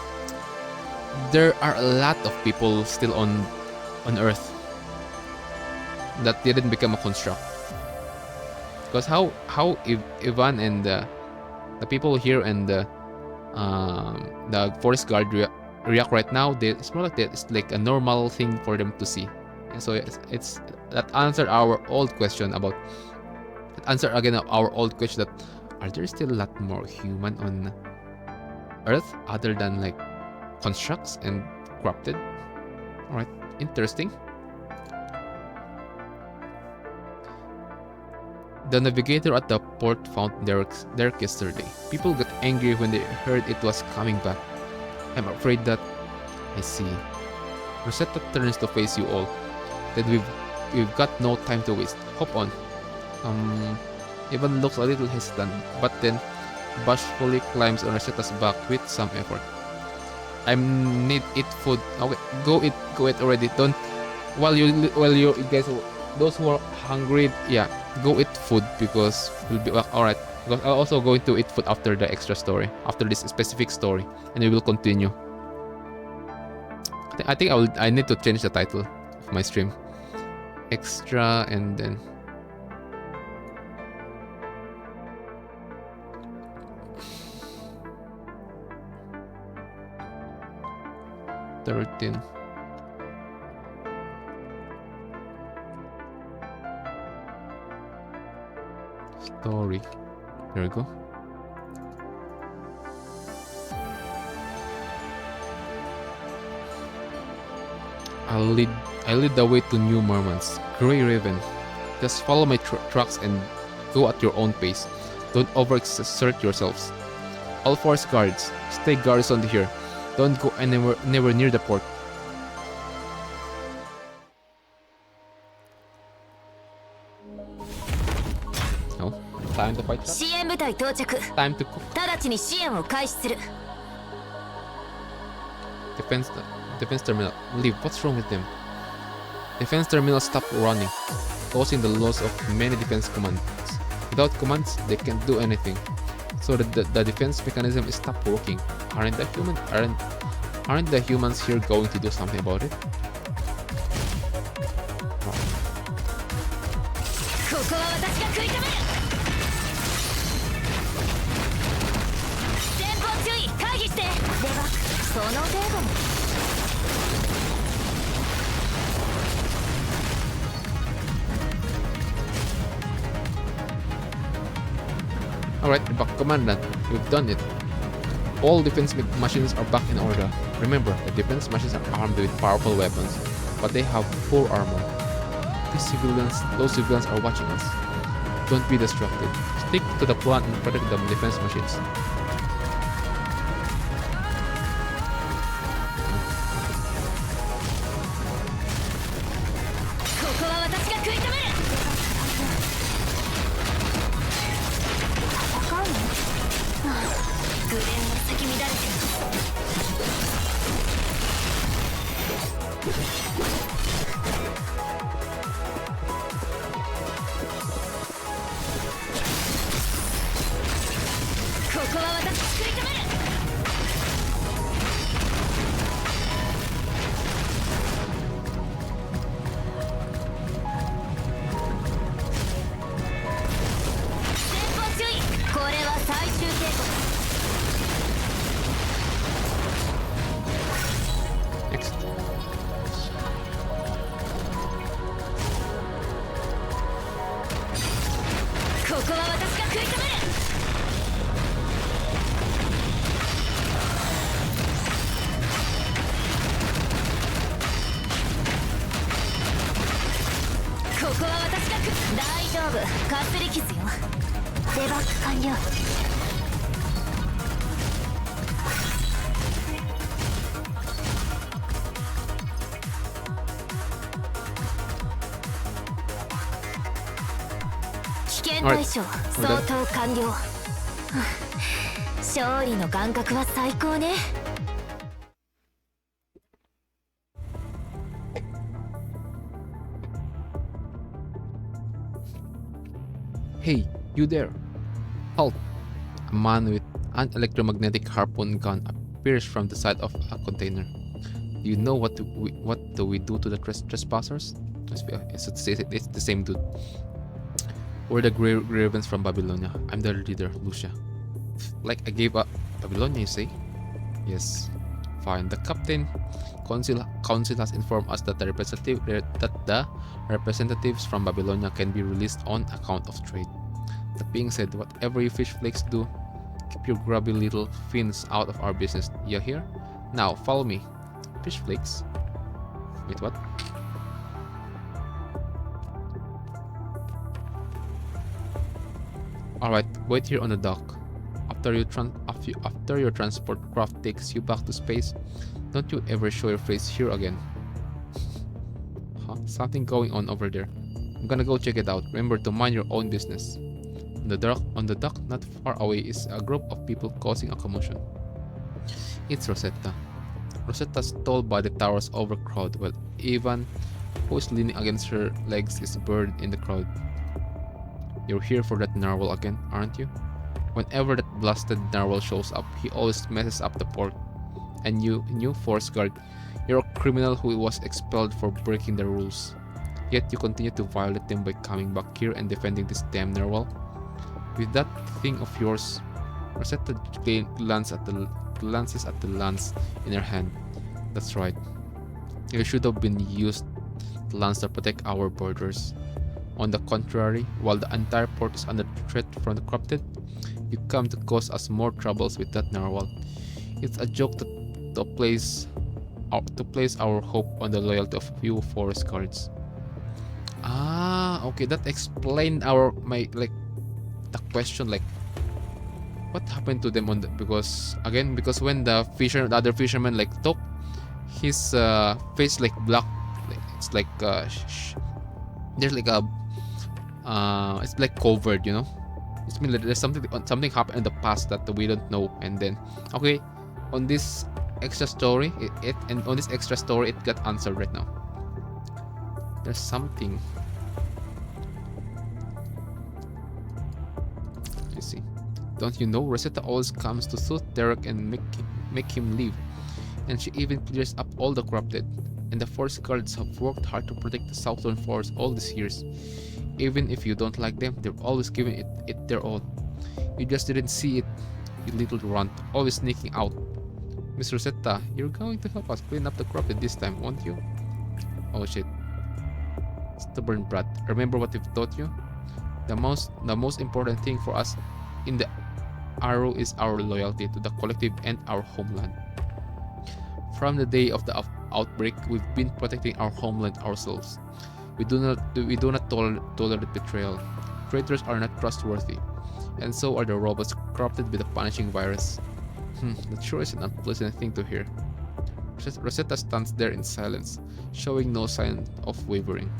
there are a lot of people still on Earth that didn't become a construct. Because how Ivan and the people here and the forest guard react right now, it's more like it's like a normal thing for them to see. And so it's that answered our old question about answer again our old question that are there still a lot more human on Earth other than like constructs and corrupted? Alright, interesting. The navigator at the port found Derek yesterday. People got angry when they heard it was coming back. I'm afraid that... I see. Rosetta turns to face you all. Then we've got no time to waste. Hop on. Ivan looks a little hesitant, but then bashfully climbs on Rosetta's back with some effort. I need eat food. Okay, go eat already. Don't while you guys, those who are hungry, yeah, go eat food because we'll be alright. Because I'm also going to eat food after the extra story, after this specific story, and we will continue. I think I need to change the title of my stream. Extra and then $13. Story. There we go. I'll lead the way to New Mormons. Grey Raven. Just follow my tracks and go at your own pace. Don't overexert yourselves. All force guards, stay garrisoned here. Don't go anywhere near the port. No, time to fight. Time to cook. Defense terminal. Leave. What's wrong with them? Defense terminal stopped running, causing the loss of many defense commands. Without commands, they can't do anything. So the defense mechanism is stopped working. Aren't the humans here going to do something about it? Alright, back commandant, we've done it. All defense machines are back in order. Remember, the defense machines are armed with powerful weapons, but they have full armor. Those civilians are watching us. Don't be distracted. Stick to the plan and protect the defense machines. Hey, you there! Halt! A man with an electromagnetic harpoon gun appears from the side of a container. Do you know what do we do to the trespassers? It's the same dude. We're the Grey Ravens from Babylonia. I'm the leader, Lucia. Like I gave up Babylonia, you say? Yes. Fine. The captain council has informed us that the representatives from Babylonia can be released on account of trade. That being said, whatever you fish flakes do, keep your grubby little fins out of our business. You hear? Now, follow me. Fish flakes. Wait, what? Alright, wait here on the dock. After your transport craft takes you back to space, don't you ever show your face here again. Huh? Something going on over there. I'm gonna go check it out. Remember to mind your own business. On the dock not far away is a group of people causing a commotion. It's Rosetta. Rosetta stalled by the tower's overcrowd while Ivan, who is leaning against her legs, is buried in the crowd. You're here for that narwhal again, aren't you? Whenever that blasted narwhal shows up, he always messes up the port. And you, new forest guard, you're a criminal who was expelled for breaking the rules. Yet you continue to violate them by coming back here and defending this damn narwhal. With that thing of yours, Rosetta glances at the lance in her hand. That's right. You should have been used the lance to protect our borders. On the contrary, while the entire port is under threat from the corrupted, you come to cause us more troubles with that narwhal. It's a joke to place our hope on the loyalty of few forest guards. Ah, okay, that explained the question, like what happened to them on the, because when the other fisherman like talk, his face like black, it's like there's like a it's like covered, you know. It's mean like there's something happened in the past that we don't know, and then okay, on this extra story it got answered right now. There's something. I see. Don't you know Rosetta always comes to soothe Derek and make him leave, and she even clears up all the corrupted. And the forest guards have worked hard to protect the southern forest all these years. Even if you don't like them, they're always giving it their all. You just didn't see it, you little runt, always sneaking out. Miss Rosetta, you're going to help us clean up the corrupted this time, won't you? Oh shit. Stubborn brat, remember what we've taught you? The most important thing for us in the Arrow is our loyalty to the collective and our homeland. From the day of the outbreak, we've been protecting our homeland ourselves. We do not tolerate betrayal. Traitors are not trustworthy, and so are the robots corrupted with the punishing virus. That sure is an unpleasant thing to hear. Rosetta stands there in silence, showing no sign of wavering.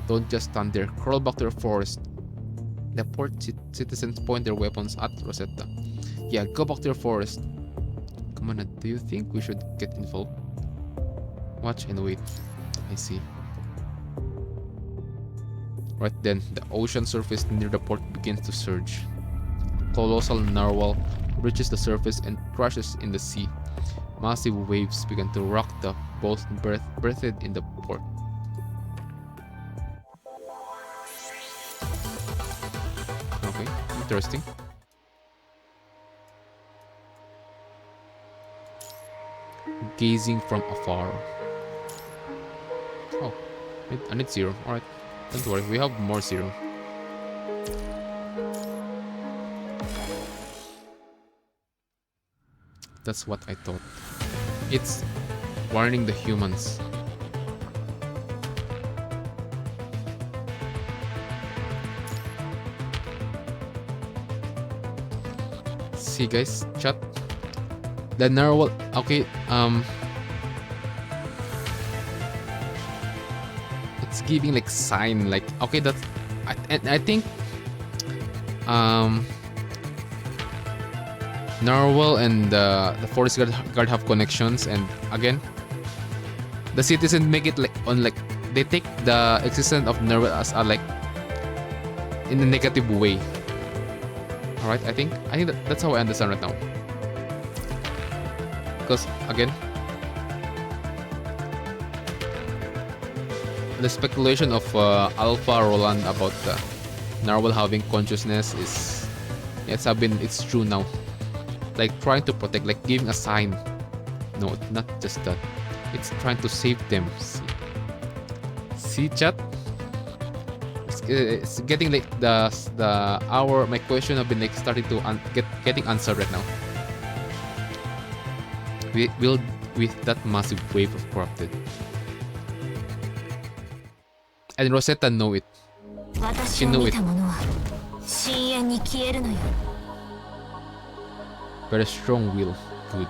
Don't just stand there, crawl back to your forest. The port citizens point their weapons at Rosetta. Yeah, go back to your forest. Come on, do you think we should get involved? Watch and wait. I see. Right then, the ocean surface near the port begins to surge. Colossal narwhal reaches the surface and crashes in the sea. Massive waves begin to rock the boat berthed in the port. Okay, interesting. Gazing from afar. Oh, I need zero. Alright, don't worry, we have more zero. That's what I thought. It's warning the humans. See guys, chat. The narwhal, okay, it's giving like sign, like okay, that's I think Narwhal and the forest guard have connections, and again the citizens make it like on like they take the existence of Narwhal as a like in a negative way. Alright, I think that's how I understand right now. Because again, the speculation of Alpha Roland about Narwhal having consciousness is it's true now. Like trying to protect, like giving a sign. No, not just that. It's trying to save them. See chat? it's getting like the hour. My question have been like starting to getting answered right now. We will with that massive wave of corrupted. And Rosetta know it. She knew it. Very strong will. Good.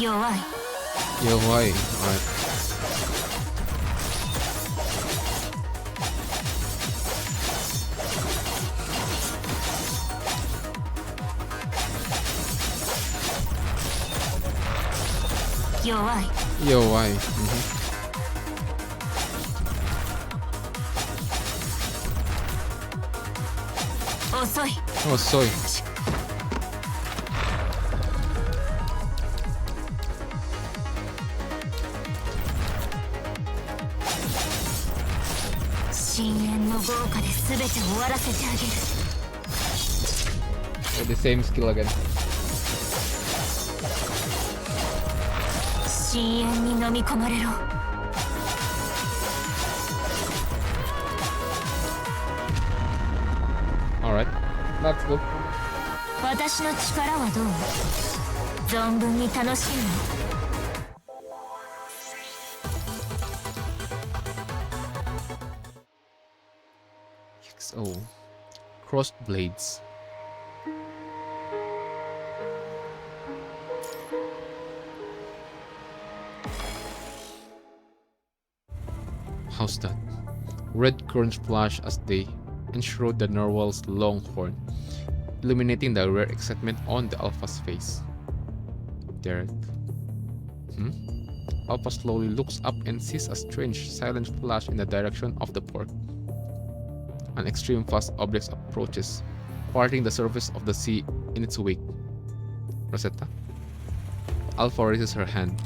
Yowai. Alright. Yowai. Oh, soy. The same skill again. Alright, that's good. EX00 crossed blades. How's that? Red currents flash as they enshroud the Narwhal's long horn, illuminating the rare excitement on the Alpha's face. Derek. Alpha slowly looks up and sees a strange, silent flash in the direction of the port. An extreme fast object approaches, parting the surface of the sea in its wake. Rosetta? Alpha raises her hand,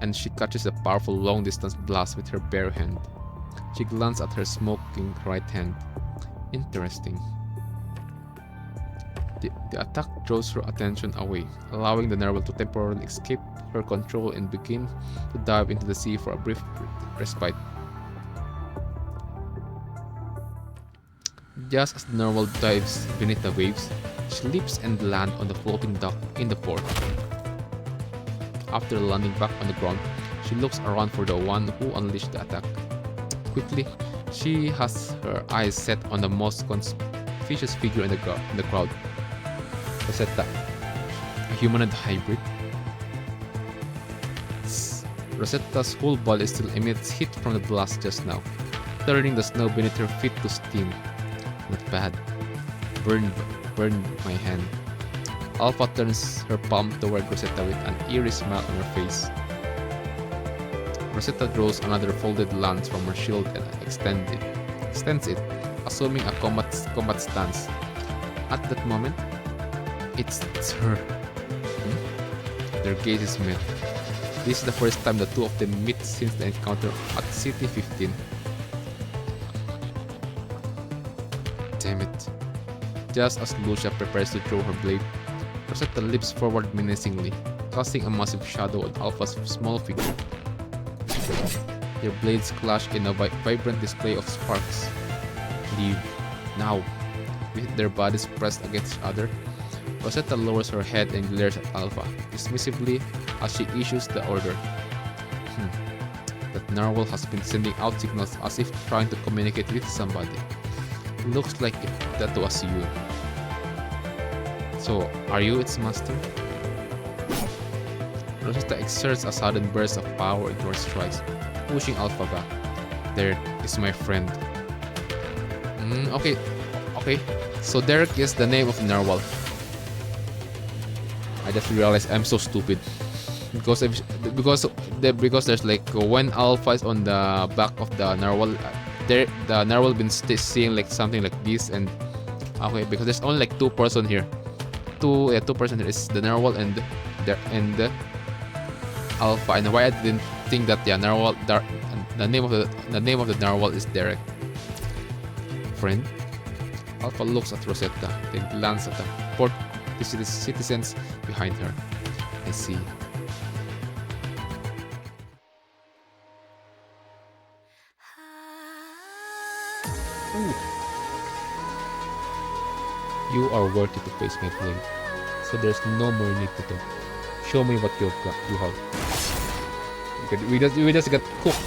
and she catches a powerful long-distance blast with her bare hand. She glances at her smoking right hand. Interesting. The attack draws her attention away, allowing the Narwhal to temporarily escape her control and begin to dive into the sea for a brief respite. Just as the Narwhal dives beneath the waves, she leaps and lands on the floating dock in the port. After landing back on the ground, she looks around for the one who unleashed the attack. Quickly, she has her eyes set on the most conspicuous figure in the crowd. Rosetta, a humanoid hybrid. Rosetta's whole body still emits heat from the blast just now, turning the snow beneath her feet to steam. Not bad. Burn my hand. Alpha turns her palm toward Rosetta with an eerie smile on her face. Rosetta draws another folded lance from her shield and extends it, assuming a combat stance. At that moment, it's her. Their gazes met. This is the first time the two of them meet since the encounter at City 15. Damn it. Just as Lucia prepares to throw her blade, Rosetta leaps forward menacingly, casting a massive shadow on Alpha's small figure. Their blades clash in a vibrant display of sparks. Leave. Now. With their bodies pressed against each other, Rosetta lowers her head and glares at Alpha, dismissively as she issues the order. That Narwhal has been sending out signals as if trying to communicate with somebody. Looks like that was you. So, are you its master? Rosetta exerts a sudden burst of power into her strikes, pushing Alpha back. Derek is my friend. Okay. So Derek is the name of the Narwhal. I just realized I'm so stupid. Because there's like when Alpha is on the back of the Narwhal, the Narwhal been seeing like something like this, and okay, because there's only like two person here. Two person here is the Narwhal and the Alpha, and why I didn't think that the Narwhal, the name of the Narwhal is Derek. Friend. Alpha looks at Rosetta, then glances at the port citizens behind her. I see. Ooh. You are worthy to face my blade, so there's no more need to talk. Show me what you have. Okay, we just got cooked.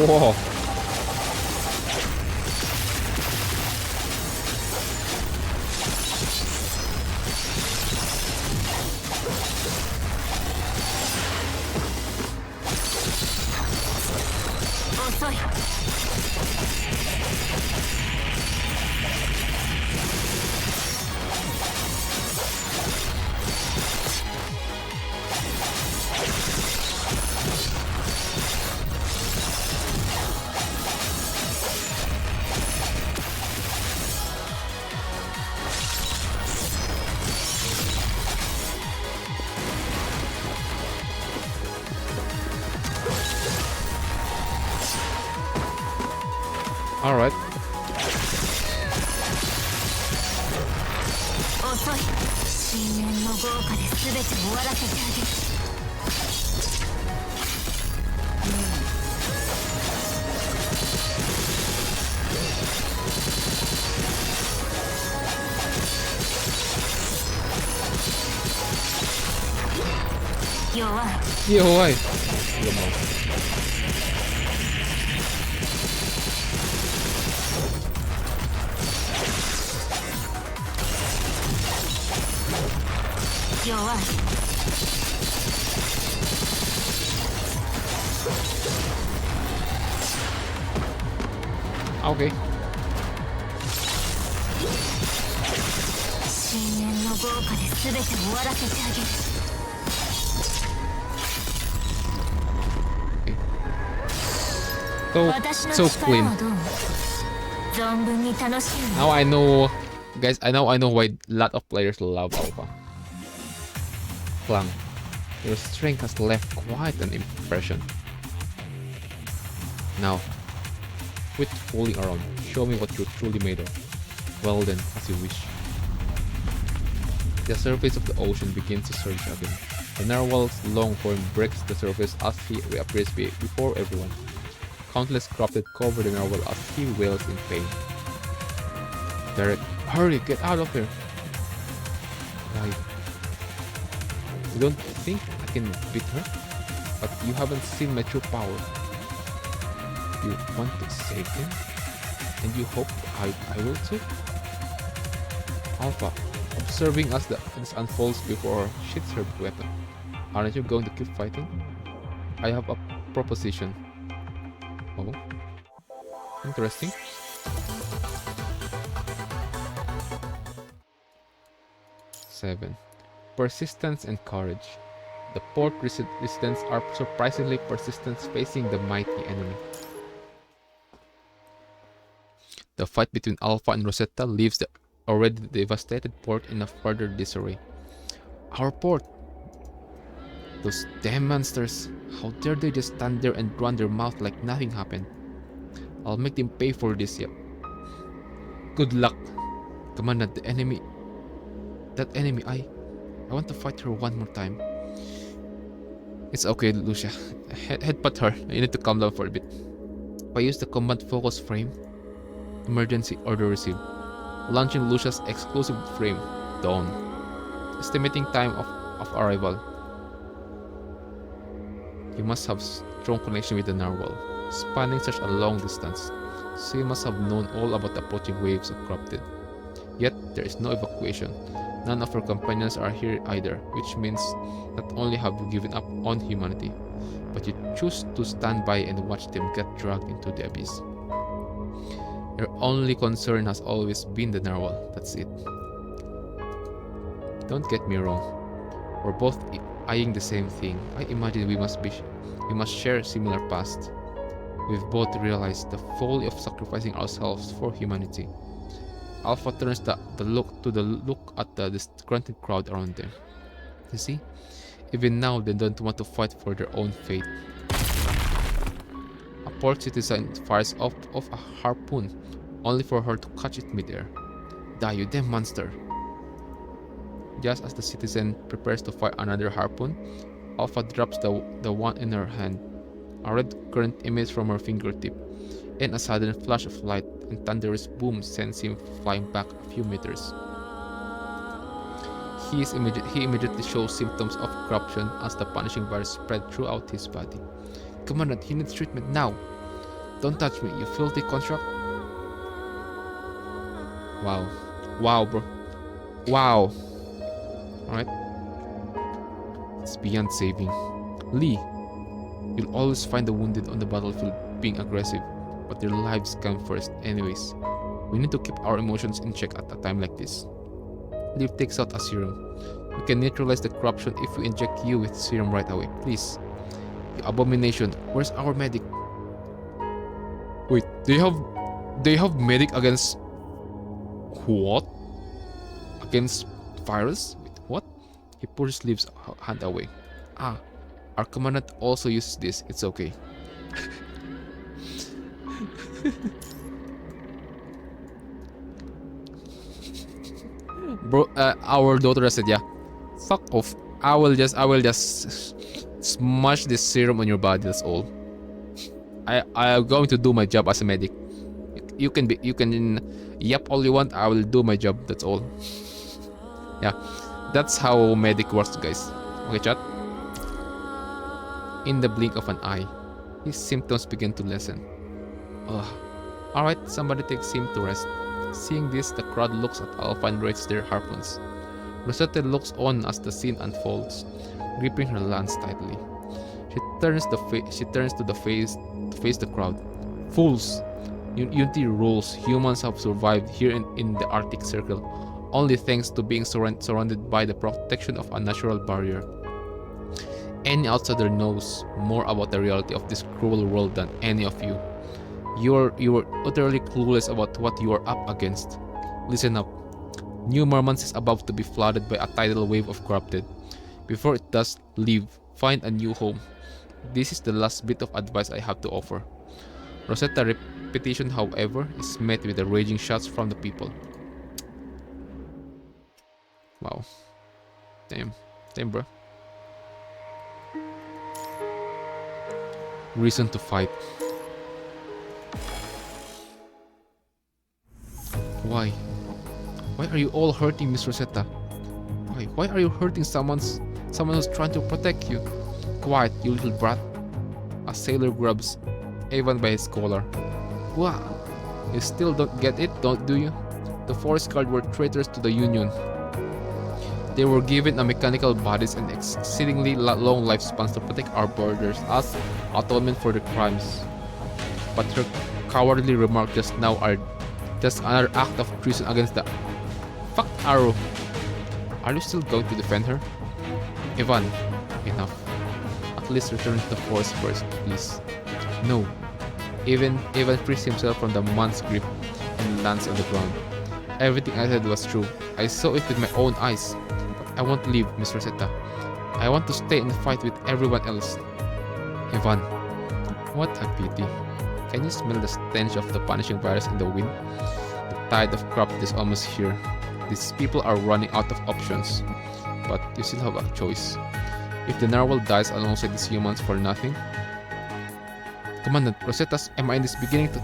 Whoa. All right. Yo, why? Okay. So clean. Now I know, guys. I know why a lot of players love Alpha. Clang, your strength has left quite an impression. Now, quit fooling around. Show me what you're truly made of. Well then, as you wish. The surface of the ocean begins to surge again. The narwhal's long horn breaks the surface as he reappears before everyone. Countless crafted cover the narwhal as he wails in pain. Derek, hurry, get out of here! Why? You don't think I can beat her? But you haven't seen my true power. You want to save him? And you hope I will too? Alpha, observing as this unfolds before her, shoots her weapon. Aren't you going to keep fighting? I have a proposition. Oh, interesting. Seven. Persistence and courage. The port residents are surprisingly persistent facing the mighty enemy. The fight between Alpha and Rosetta leaves the already devastated port in a further disarray. Our port! Those damn monsters! How dare they just stand there and run their mouth like nothing happened? I'll make them pay for this, yep. Good luck. Commander, the enemy... That enemy, I want to fight her one more time. It's okay, Lucia. Headbutt her. You need to calm down for a bit. If I use the combat focus frame, emergency order received. Launching Lucia's exclusive frame, Dawn. Estimating time of arrival. You must have strong connection with the Narwhal, spanning such a long distance, so you must have known all about the approaching waves of corrupted. Yet there is no evacuation. None of her companions are here either, which means not only have you given up on humanity, but you choose to stand by and watch them get dragged into the abyss. Your only concern has always been the Narwhal, that's it. Don't get me wrong, we're both eyeing the same thing. I imagine we must share similar past. We've both realized the folly of sacrificing ourselves for humanity. Alpha turns the look at the disgruntled crowd around them. You see, even now they don't want to fight for their own fate. A poor citizen fires off a harpoon, only for her to catch it midair. Die, you damn monster! Just as the citizen prepares to fire another harpoon, Alpha drops the one in her hand. A red current emits from her fingertip, and a sudden flash of light and thunderous boom sends him flying back a few meters. He immediately shows symptoms of corruption as the punishing virus spread throughout his body. Commandant, he needs treatment now! Don't touch me, you filthy construct! Wow. Wow, bro. Wow. Alright. It's beyond saving. Lee, you'll always find the wounded on the battlefield being aggressive, but their lives come first anyways. We need to keep our emotions in check at a time like this. Liv takes out a serum. We can neutralize the corruption if we inject you with serum right away. Please. You abomination, where's our medic? Wait, they have medic against what? Against virus? Wait, what? He pushes Liv's hand away. Ah, our commandant also uses this. It's okay. Bro, our daughter said, yeah, fuck off. I will just smash this serum on your body. That's all. I am going to do my job as a medic. You can yap all you want. I will do my job. That's all. Yeah, that's how medic works, guys. Okay, chat. In the blink of an eye, his symptoms begin to lessen. Ugh. Alright, somebody takes him to rest. Seeing this, the crowd looks at Alpha and raises their harpoons. Rosetta looks on as the scene unfolds, gripping her lance tightly. She turns to face the crowd. Fools! Unity rules. Humans have survived here in the Arctic Circle only thanks to being surrounded by the protection of a natural barrier. Any outsider knows more about the reality of this cruel world than any of you. You are utterly clueless about what you are up against. Listen up. New Murmansk is about to be flooded by a tidal wave of corrupted. Before it does, leave. Find a new home. This is the last bit of advice I have to offer. Rosetta's repetition, however, is met with the raging shots from the people. Wow. Damn, bro. Reason to fight. Why? Why are you all hurting Miss Rosetta? Why are you hurting someone who's trying to protect you? Quiet, you little brat. A sailor grabs Evan by his collar. What? You still don't get it, do you? The Forest Guard were traitors to the Union. They were given a mechanical bodies and exceedingly long lifespans to protect our borders as atonement for their crimes. But her cowardly remark just now are just another act of treason against the... Fuck Arrow! Are you still going to defend her? Evan, enough. At least return to the forest first, please. No. Evan frees himself from the man's grip and lands on the ground. Everything I said was true. I saw it with my own eyes. But I won't leave, Miss Rosetta. I want to stay and fight with everyone else. Evan, what a pity. Can you smell the stench of the punishing virus in the wind? The tide of corruption is almost here. These people are running out of options. But you still have a choice. If the Narwhal dies alongside these humans for nothing... Commandant, Rosetta's MIN is beginning to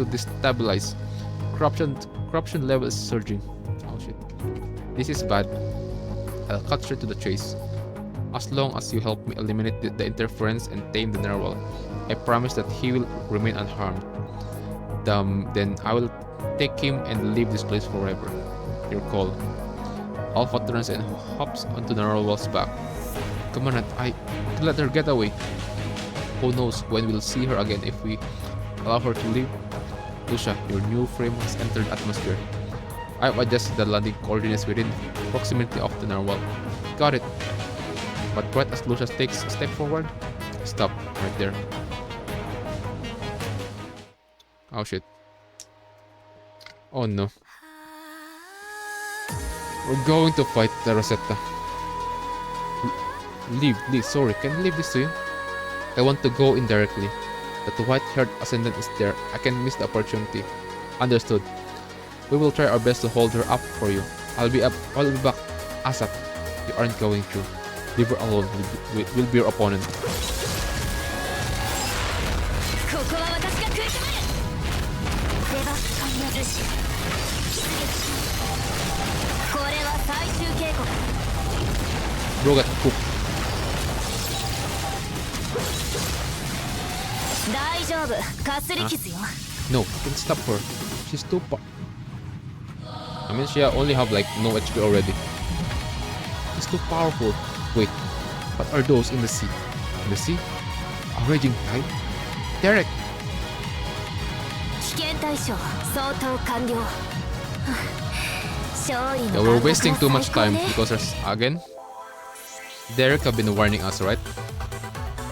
destabilize. Corruption level is surging. Oh shit. This is bad. I'll cut straight to the chase. As long as you help me eliminate the interference and tame the Narwhal, I promise that he will remain unharmed. Then I will take him and leave this place forever. Your call. Alpha turns and hops onto the Narwhal's back. Commandant, I can let her get away. Who knows when we'll see her again if we allow her to leave? Lucia, your new frame has entered atmosphere. I've adjusted the landing coordinates within proximity of the Narwhal. Got it. But right as Lucia takes a step forward, stop right there. Oh shit. Oh no. We're going to fight the Rosetta. Leave, sorry, can I leave this to you? I want to go indirectly. That white-haired ascendant is there. I can't miss the opportunity. Understood. We will try our best to hold her up for you. I'll be back ASAP. You aren't going through. Leave her alone. We'll be your opponent. Bro got cooked. No, I can stop her. She's too I mean, she only have like no HP already. She's too powerful. Wait, what are those in the sea? In the sea? A raging tide? Derek! Yeah, we're wasting too much time because there's, again, Derek have been warning us, right?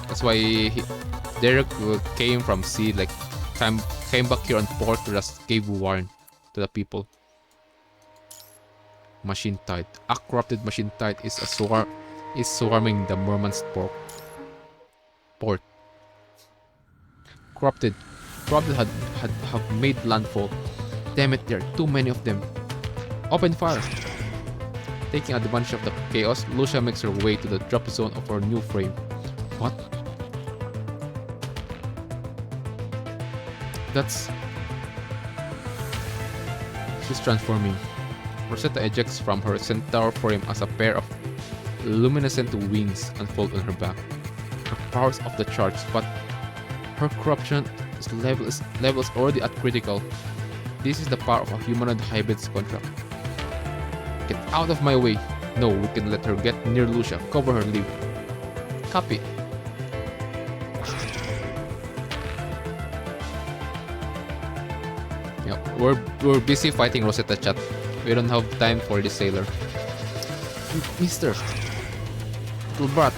That's why Derek came from sea, like came back here on port to just give warn to the people. Machine tide. A corrupted machine tide is swarming the merman's port. Corrupted have made landfall. Damn it, there are too many of them. Open fire. Taking advantage of the chaos, Lucia makes her way to the drop zone of her new frame. What? She's transforming. Rosetta ejects from her centaur frame as a pair of luminescent wings unfold on her back. Her powers off the charts, but her corruption level is already at critical. This is the power of a humanoid hybrid's contract. Get out of my way! No, we can let her get near Lucia. Cover her, leave. Copy. Yeah, we're busy fighting Rosetta, chat. We don't have time for this sailor. Mister! Little brat!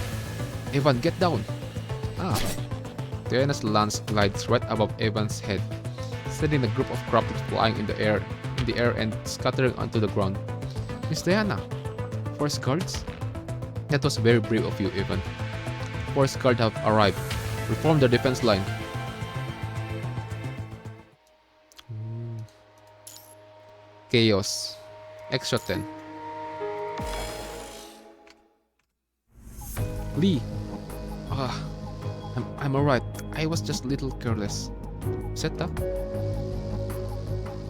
Evan, get down! Ah. Diana's lance glides right above Evan's head, sending a group of corrupted flying in the air and scattering onto the ground. Miss Diana! Force guards? That was very brave of you, Evan. Force guards have arrived. Reform the defense line. Chaos. Extra 10. Lee! I'm alright. I was just a little careless. Zeta?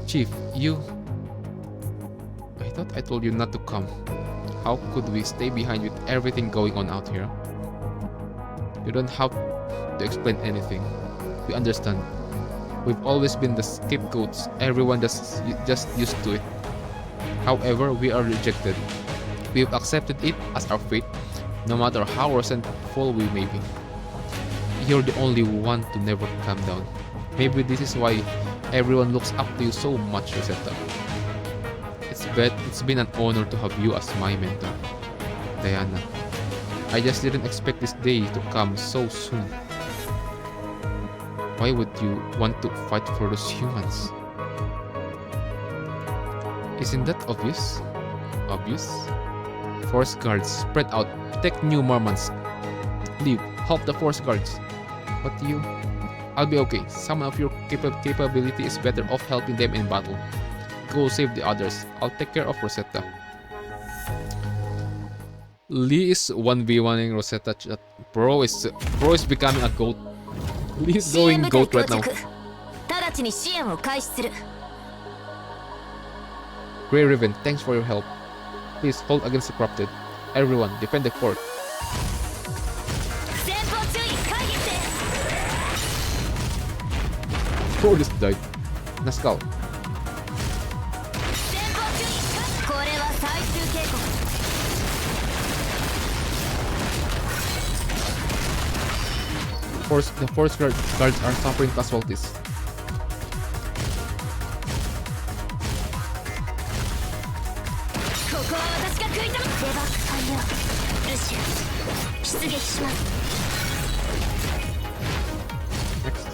Chief, you... I thought I told you not to come. How could we stay behind with everything going on out here? You don't have to explain anything. We understand. We've always been the scapegoats. Everyone just used to it. However, we are rejected. We've accepted it as our fate, no matter how resentful we may be. You're the only one to never calm down. Maybe this is why everyone looks up to you so much, Rosetta. It's been an honor to have you as my mentor. Diana, I just didn't expect this day to come so soon. Why would you want to fight for those humans? Isn't that obvious? Obvious? Force guards, spread out. Protect new Mormons. Leave. Help the force guards. But you... I'll be okay. Some of your capability is better off helping them in battle. Go save the others. I'll take care of Rosetta. Lee is 1v1ing Rosetta. Bro is becoming a goat. Lee is going goat right now. Grey Riven, thanks for your help. Please hold against the corrupted. Everyone, defend the fort. Bro just died. Nascal. The force guards are suffering casualties. Next.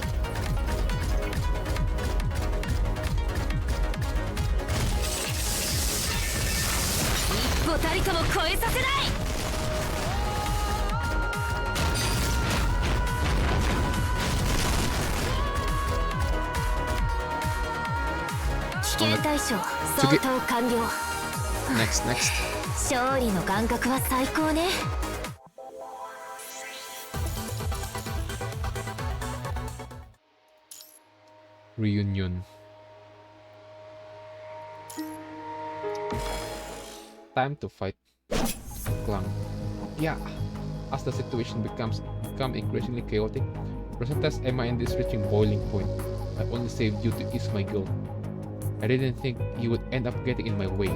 Next. Reunion. Time to fight. Clang. Yeah. As the situation become increasingly chaotic, Rosetta's mind is reaching boiling point. I only saved you to ease my guilt. I didn't think you would end up getting in my way.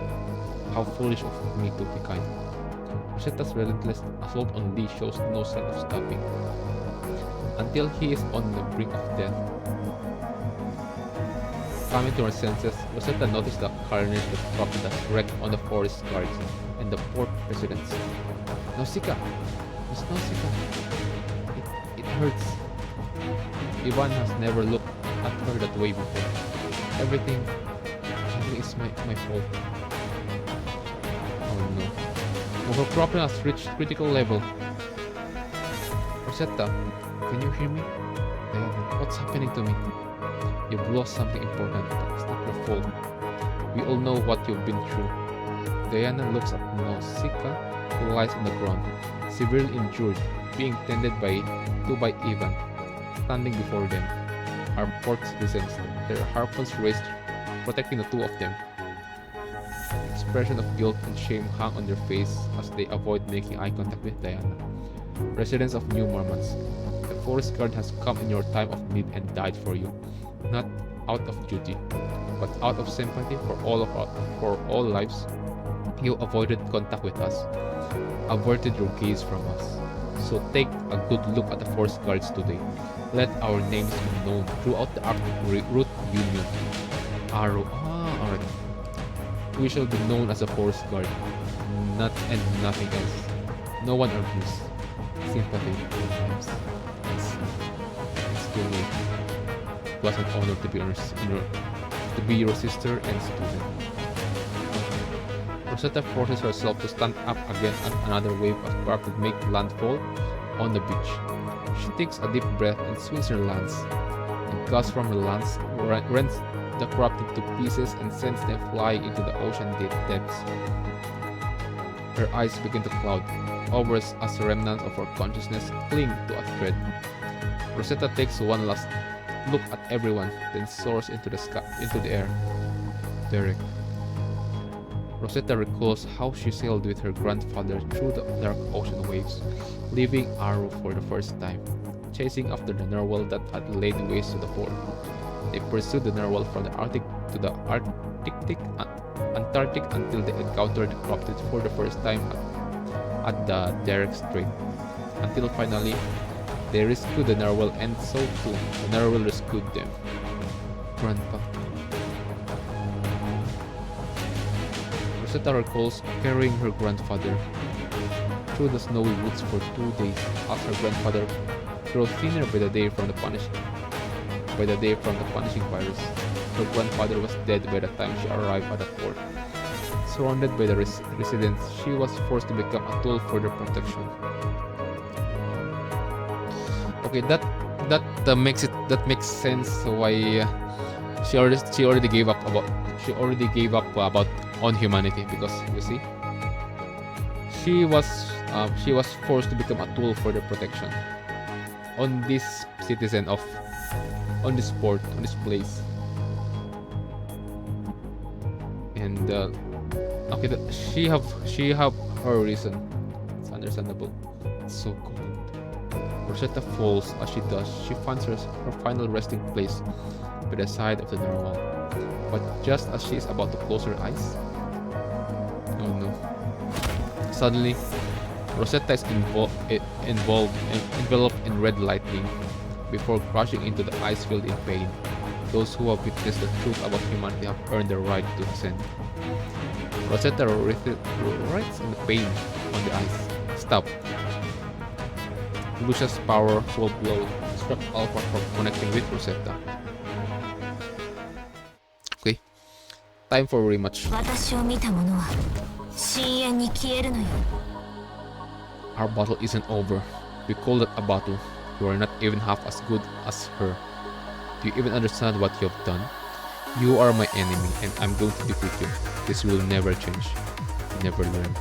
How foolish of me to be kind. Rosetta's relentless assault on Lee shows no sign of stopping. Until he is on the brink of death. Coming to her senses, Rosetta noticed the carnage that Crocodiles wreaked on the forest guards and the port residents. Nausicaa! Miss Nausicaa! It hurts. Ivan has never looked at her that way before. Everything is my fault. Oh no. Overcrocodile has reached critical level. Rosetta, can you hear me? Diana, what's happening to me? You've lost something important, but it's not your fault. We all know what you've been through. Diana looks at Nausicaa, who lies on the ground, severely injured, being tended to by Ivan, standing before them. Our port citizens, their harpoons raised, protecting the two of them. Expression of guilt and shame hung on their face as they avoid making eye contact with Diana. Residents of New Marmots, the forest guard has come in your time of need and died for you. Not out of duty, but out of sympathy for all lives. You avoided contact with us, averted your gaze from us. So take a good look at the forest guards today. Let our names be known throughout the Arctic Route Union. Arrow. Alright. We shall be known as a forest guard, and nothing else. No one argues. Sympathy. It's too late. It was an honor to be your sister and student. Rosetta forces herself to stand up again as another wave of crocodiles make landfall on the beach. She takes a deep breath and swings her lance. A gust from her lance rends the crocodile to pieces and sends them flying into the ocean depths. Her eyes begin to cloud over as remnants of her consciousness cling to a thread. Rosetta takes one last look at everyone, then soars into the air. Derek. Rosetta recalls how she sailed with her grandfather through the dark ocean waves, leaving Arrow for the first time, chasing after the Narwhal that had laid waste to the port. They pursued the Narwhal from the Arctic to the Antarctic until they encountered the crocodiles for the first time at the Derek Strait, until finally they rescued the Narwhal, and so too the Narwhal rescued them. Grandpa. Rosetta recalls carrying her grandfather through the snowy woods for 2 days as her grandfather grew thinner by the day from the punishing virus. Her grandfather was dead by the time she arrived at the port. Surrounded by the residents, she was forced to become a tool for their protection. Okay, that makes sense why she already gave up about on humanity, because you see she was forced to become a tool for their protection on this citizen on this port, on this place. And okay, she have her reason. It's understandable. It's so cold. Rosetta falls. As she does, she finds her final resting place by the side of the Narwhal. But just as she is about to close her eyes, oh no! Suddenly, Rosetta is enveloped in red lightning before crashing into the ice field in pain. Those who have witnessed the truth about humanity have earned the right to descend. Rosetta writes in the pain on the ice. Stop. Lucia's powerful blow struck Alpha from connecting with Rosetta. Okay, time for a rematch. Our battle isn't over. We call it a battle. You are not even half as good as her. Do you even understand what you have done? You are my enemy, and I'm going to defeat you. This will never change. Never learn.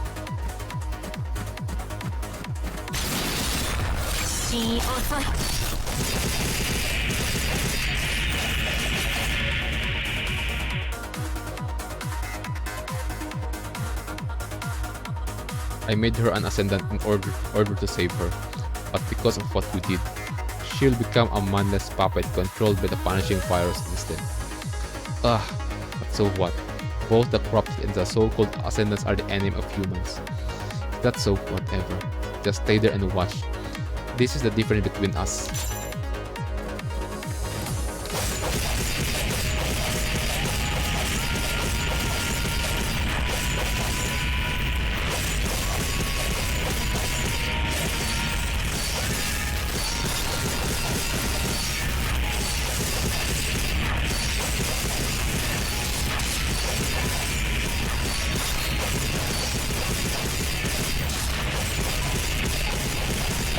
I made her an ascendant in order to save her, but because of what you did, she'll become a mindless puppet controlled by the punishing virus instead. But so what? Both the corrupted and the so-called ascendants are the enemy of humans. That's so whatever. Just stay there and watch. This is the difference between us.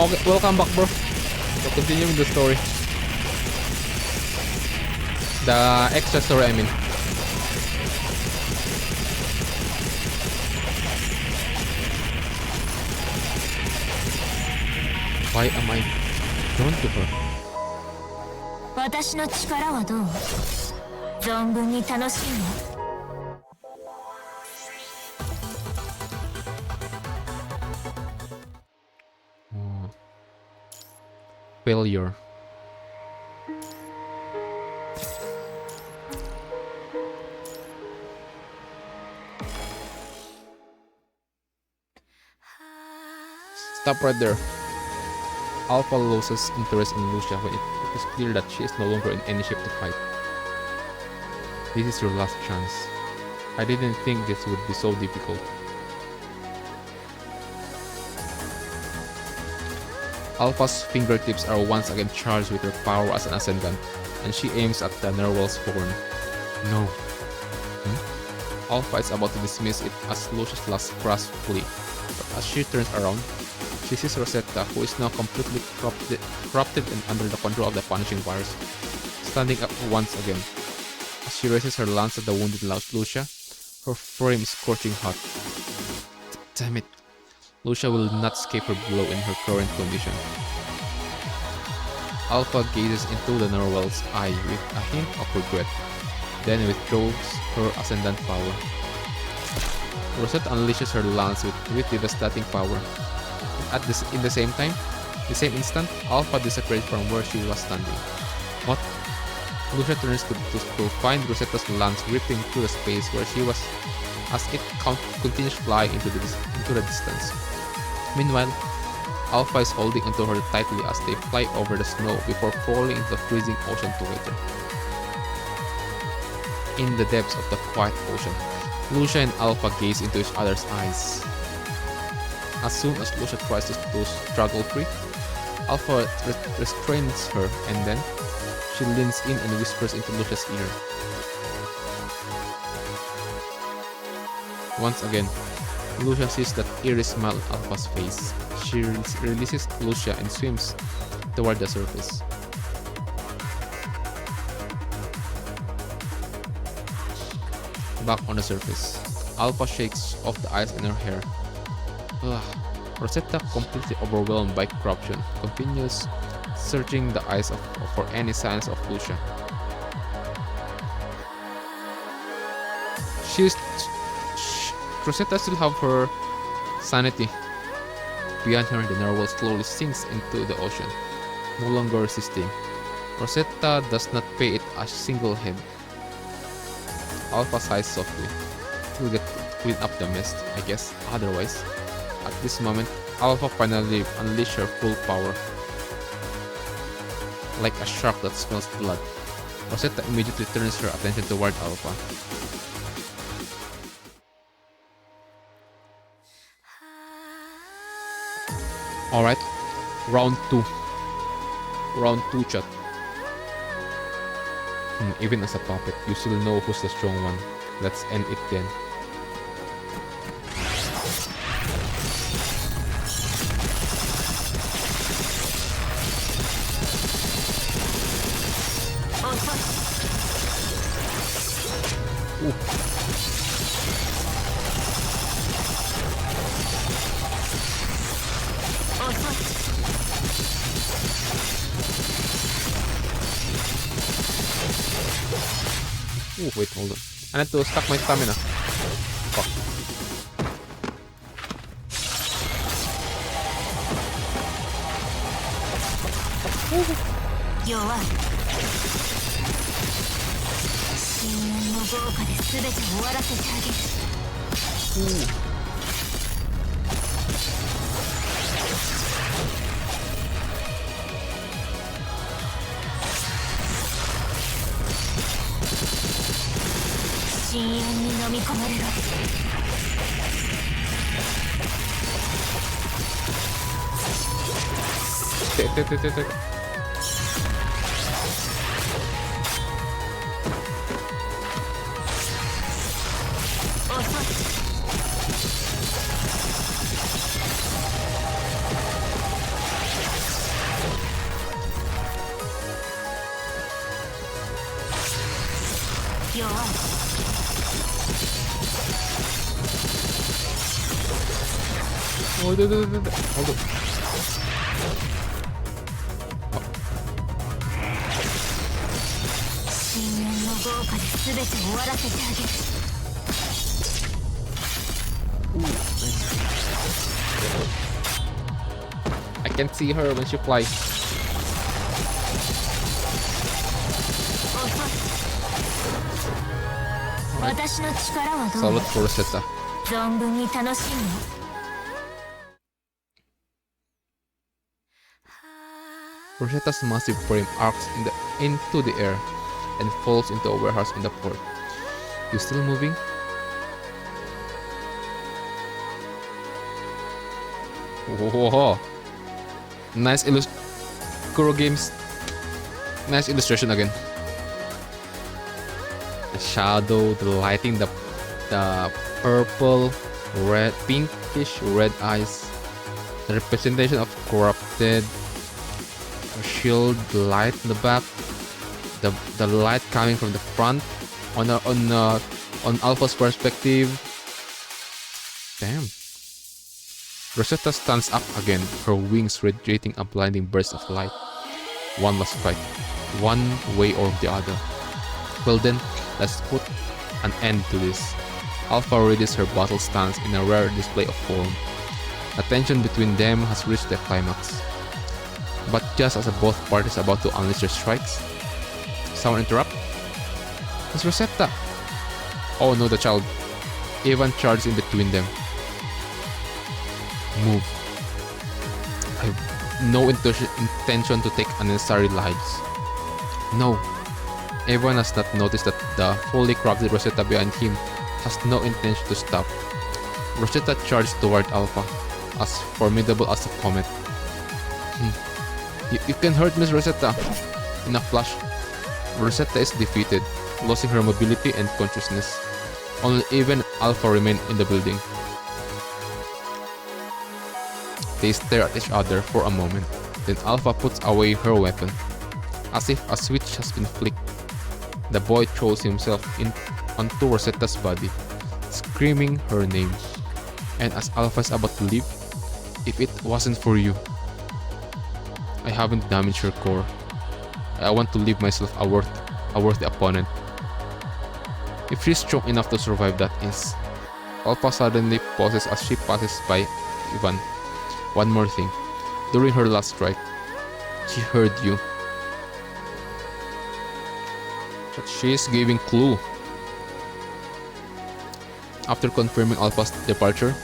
Okay, welcome back, bro. So continuing the story. The extra story, I mean. Why am I drawn to her? 私の力はどう？存分に楽しいの？ Failure. Stop right there. Alpha loses interest in Lucia when it is clear that she is no longer in any shape to fight. This is your last chance. I didn't think this would be so difficult. Alpha's fingertips are once again charged with her power as an ascendant, and she aims at the Narwhal's horn. No. Alpha is about to dismiss it as Lucia's last grasp plea, but as she turns around, she sees Rosetta, who is now completely corrupted and under the control of the punishing virus, standing up once again. As she raises her lance at the wounded Lucia, her frame is scorching hot. Damn it. Lucia will not escape her blow in her current condition. Alpha gazes into the Narwhal's eye with a hint of regret, then withdraws her ascendant power. Rosetta unleashes her lance with devastating power. In the same instant, Alpha disappears from where she was standing. What? Lucia turns to find Rosetta's lance ripping through the space where she was as it continues flying into the distance. Meanwhile, Alpha is holding onto her tightly as they fly over the snow before falling into the freezing ocean together. In the depths of the quiet ocean, Lucia and Alpha gaze into each other's eyes. As soon as Lucia tries to struggle free, Alpha restrains her, and then she leans in and whispers into Lucia's ear. Once again, Lucia sees that eerie smile on Alpha's face. She releases Lucia and swims toward the surface. Back on the surface, Alpha shakes off the ice in her hair. Rosetta, completely overwhelmed by corruption, continues searching the ice for any signs of Lucia. Rosetta still have her sanity. Behind her, the Narwhal slowly sinks into the ocean, no longer resisting. Rosetta does not pay it a single head. Alpha sighs softly. He'll get to clean up the mess, I guess. Otherwise, at this moment, Alpha finally unleashes her full power. Like a shark that smells blood, Rosetta immediately turns her attention toward Alpha. Alright, round 2. Round 2 chat. Even as a puppet, you still know who's the strong one. Let's end it then. Wait, hold on. I need to stack my stamina. Fuck. Take. Hold on. I can see her when she flies. Salute for Rosetta. Rosetta's massive frame arcs into the air and falls into a warehouse in the port. You still moving? Whoa! Nice Kuro Games. Nice illustration again. The shadow, the lighting, the purple, red, pinkish red eyes, the representation of corrupted, a shield, the light in the back, the light coming from the front on Alpha's perspective. Damn. Rosetta stands up again, her wings radiating a blinding burst of light. One last fight, one way or the other. Well then, let's put an end to this. Alpha readies her battle stance in a rare display of form. The tension between them has reached the climax. But just as both parties are about to unleash their strikes, someone interrupt. It's Rosetta! Oh no, the child. Evan charges in between them. Move. I have no intention to take unnecessary lives. No. Evan has not noticed that the fully crafted Rosetta behind him has no intention to stop. Rosetta charges toward Alpha, as formidable as a comet. You can hurt Miss Rosetta. In a flash, Rosetta is defeated, losing her mobility and consciousness. Only even Alpha remain in the building. They stare at each other for a moment, then Alpha puts away her weapon. As if a switch has been flicked, the boy throws himself onto Rosetta's body, screaming her name. And as Alpha is about to leave, if it wasn't for you, I haven't damaged her core. I want to leave myself a worthy opponent. If she's strong enough to survive that is. Alpha suddenly pauses as she passes by Ivan. One more thing. During her last strike, she heard you. But she is giving clue. After confirming Alpha's departure,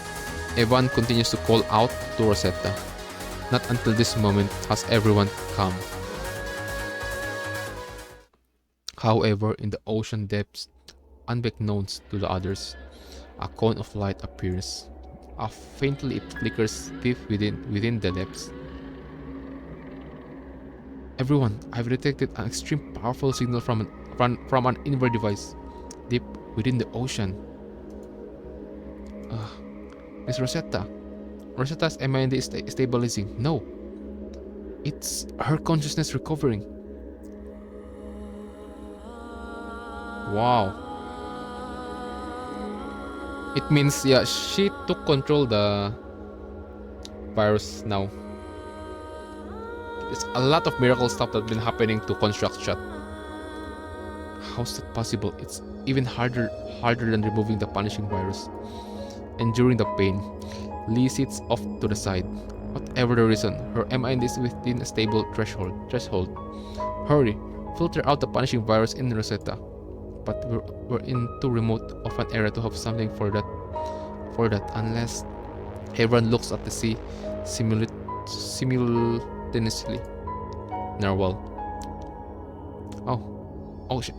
Evan continues to call out to Rosetta. Not until this moment has everyone come. However, in the ocean depths, unbeknownst to the others, a cone of light appears. Faintly it flickers deep within the depths. Everyone, I've detected an extreme powerful signal from an inward device deep within the ocean. Miss Rosetta. Rosetta's mind is stabilizing. No. It's her consciousness recovering. Wow. It means, yeah, she took control the virus now. There's a lot of miracle stuff that's been happening to construct shot. How's that possible? It's even harder than removing the punishing virus. Enduring the pain, Lee sits off to the side. Whatever the reason, her mind is within a stable threshold. Hurry, filter out the punishing virus in Rosetta. But we're in too remote of an area to have something for that. Unless everyone looks at the sea simultaneously. Narwhal. Oh shit.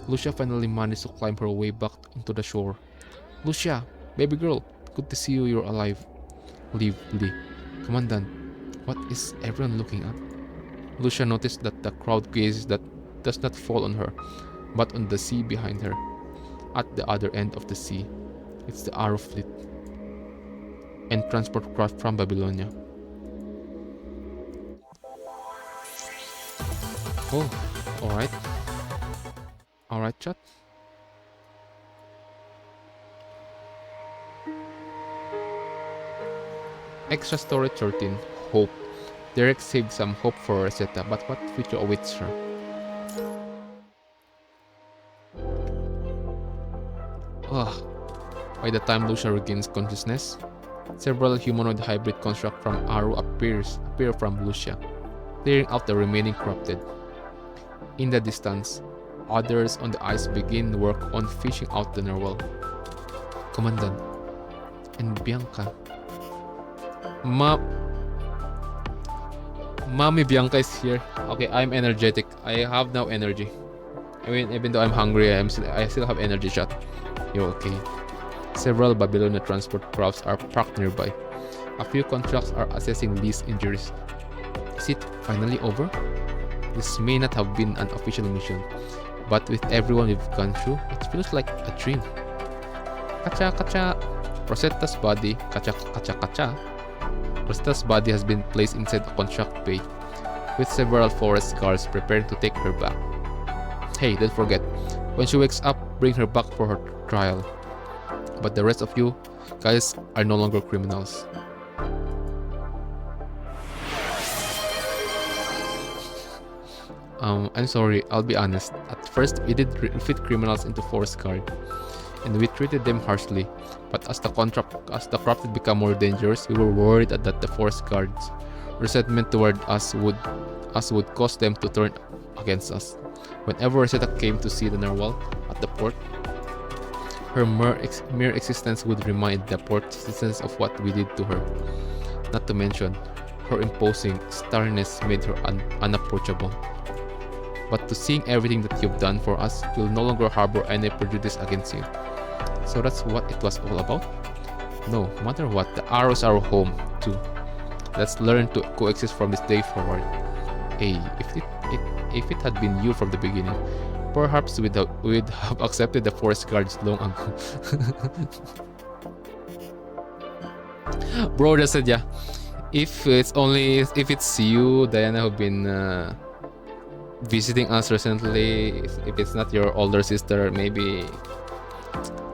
Lucia finally managed to climb her way back onto the shore. Lucia, baby girl, good to see you. You're alive. Leave, Lee. Commandant, what is everyone looking at? Lucia noticed that the crowd gaze that does not fall on her, but on the sea behind her. At the other end of the sea, it's the Arrow fleet and transport craft from Babylonia. Oh, alright. Alright, chat. Extra story 13. Hope. Derek saved some hope for Rosetta, but what future awaits her? By the time Lucia regains consciousness, several humanoid hybrid constructs from Arrow appear from Lucia, clearing out the remaining corrupted. In the distance, others on the ice begin work on fishing out the Narwhal. Commandant and Bianca. Mommy Bianca is here. Okay, I'm energetic. I have now energy. I mean, even though I'm hungry, I still have energy shot. You're okay. Several Babylonia transport crafts are parked nearby. A few contracts are assessing Lee's injuries. Is it finally over? This may not have been an official mission, but with everyone we've gone through, it feels like a dream. Kacha kacha. Rosetta's body, kacha kacha kacha. Rosetta's body has been placed inside a contract bay, with several forest guards preparing to take her back. Hey, don't forget, when she wakes up, bring her back for her trial. But the rest of you guys are no longer criminals. I'm sorry, I'll be honest. At first, we did fit criminals into forest guard, and we treated them harshly. But as the corrupted become more dangerous, we were worried that the forest guards' resentment toward us would cause them to turn against us. Whenever Rosetta came to see the Narwhal at the port, her mere existence would remind the port citizens of what we did to her. Not to mention, her imposing starriness made her unapproachable. But to seeing everything that you've done for us, we'll no longer harbor any prejudice against you. So that's what it was all about? No matter what, the Arrows are home too. Let's learn to coexist from this day forward. Hey, if it had been you from the beginning, perhaps we'd have accepted the forest guards long ago. Bro just said, yeah, if it's you, Diana, who've been visiting us recently, if it's not your older sister, maybe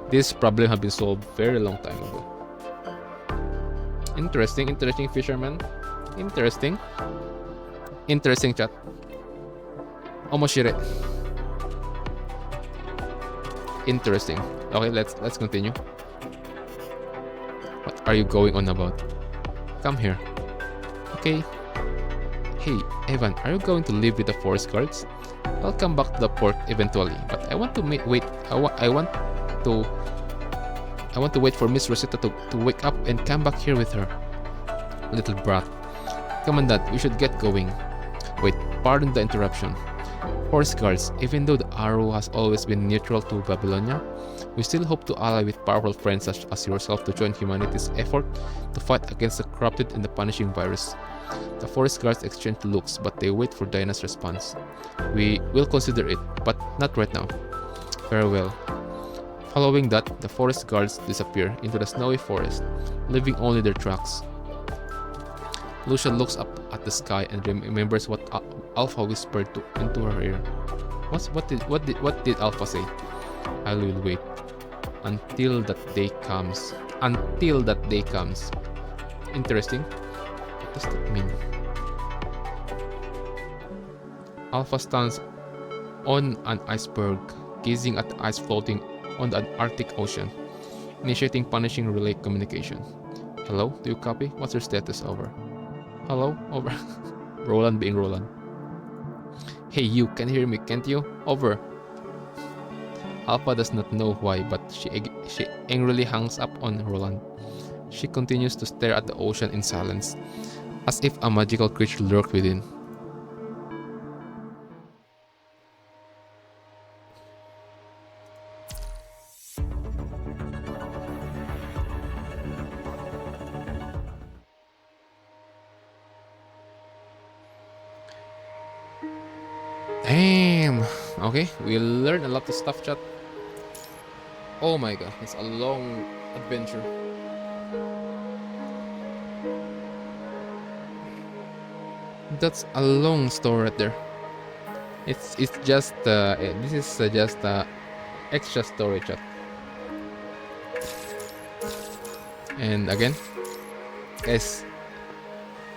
this problem have been solved very long time ago. Interesting fisherman. Interesting chat. Omoshire. Interesting. Okay, let's continue. What are you going on about? Come here. Okay. Hey, Evan, are you going to live with the forest guards? I'll come back to the port eventually, but I want to wait. I want to wait for Miss Rosetta to wake up and come back here with her. Little brat. Commandant, we should get going. Wait, pardon the interruption. Forest guards, even though the Arrow has always been neutral to Babylonia, we still hope to ally with powerful friends such as yourself to join humanity's effort to fight against the corrupted and the punishing virus. The forest guards exchange looks, but they wait for Diana's response. We will consider it, but not right now. Farewell. Following that, the forest guards disappear into the snowy forest, leaving only their tracks. Lucia looks up at the sky and remembers what Alpha whispered into her ear. What did Alpha say? I will wait until that day comes. Interesting. What does that mean? Alpha stands on an iceberg, gazing at the ice floating on the Arctic Ocean, initiating punishing relay communication. Hello, do you copy? What's your status? Over. Hello, over. Roland being Roland. Hey, you can hear me, can't you? Over. Alpha does not know why, but she angrily hangs up on Roland. She continues to stare at the ocean in silence, as if a magical creature lurked within. Damn. Okay, we learned a lot of stuff, chat. Oh my god, it's a long adventure. That's a long story right there. It's just this is just extra story, chat. And again, guys,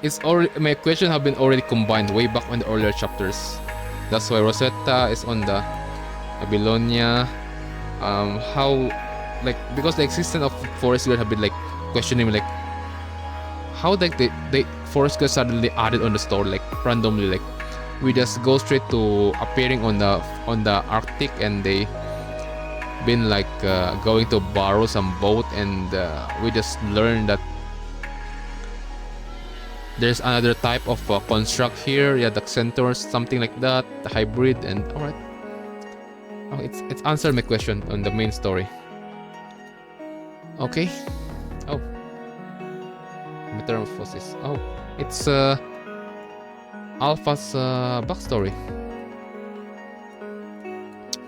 it's already, my question have been already combined way back on the earlier chapters. That's why Rosetta is on the Babylonia. How, like, because the existence of forest girl have been like questioning like how like the forest girl suddenly added on the story like randomly, like we just go straight to appearing on the Arctic, and they been like going to borrow some boat, and we just learned that there's another type of construct here. Yeah, the centaurs, something like that, the hybrid, and all right. Oh, it's answered my question on the main story. Okay. Oh, metamorphosis. Oh, it's Alpha's backstory.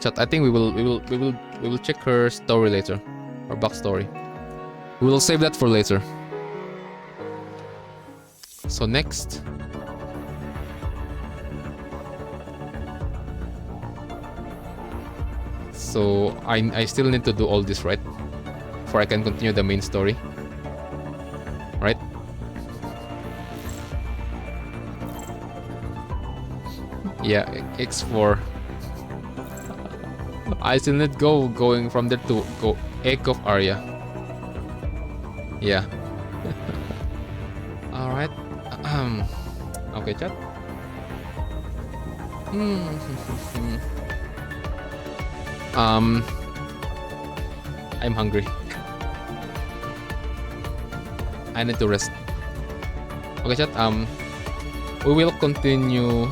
Chat, I think we will check her story later, or backstory. We will save that for later. So next, so I still need to do all this, right? Before I can continue the main story, right? Yeah, X4. I still need going from there to go egg of Arya. Yeah. All right. Okay, chat. I'm hungry. I need to rest. Okay, chat. We will continue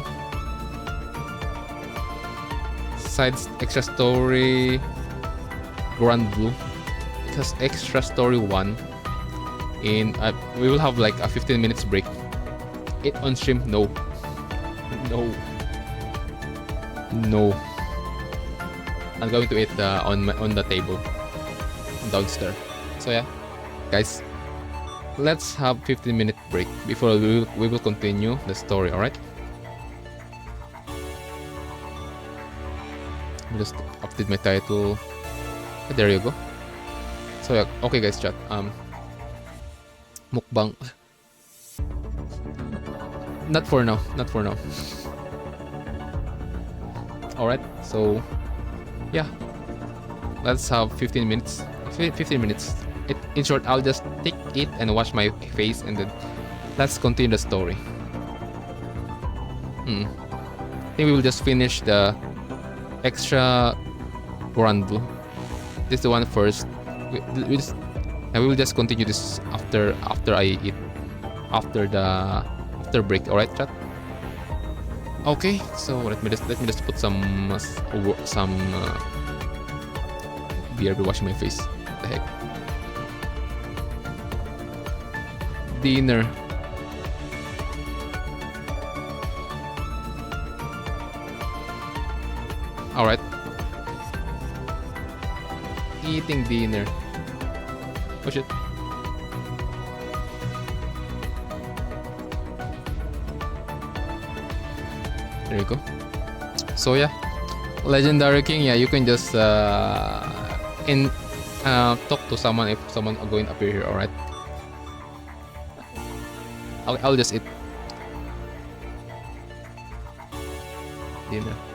sides extra story Grand Blue, because extra story 1 in we will have like a 15 minutes break. It on stream? No. I'm going to eat on the table downstairs. So yeah, guys, let's have 15-minute break before we will continue the story. All right. Just update my title. There you go. So yeah, okay, guys, chat. Mukbang. Not for now. Alright, so yeah, let's have 15 minutes. 15 minutes. In short, I'll just take it and wash my face, and then let's continue the story. I think we will just finish the extra Grand Blue. This is the one first. We will just continue this after I eat, after break. All right, chat. Okay, so let me just put some beer to wash my face. What the heck? Dinner. All right. Eating dinner. Oh shit. There you go. So yeah, Legendary King. Yeah, you can just talk to someone if someone are going to appear here. All right. I'll just eat. dinner.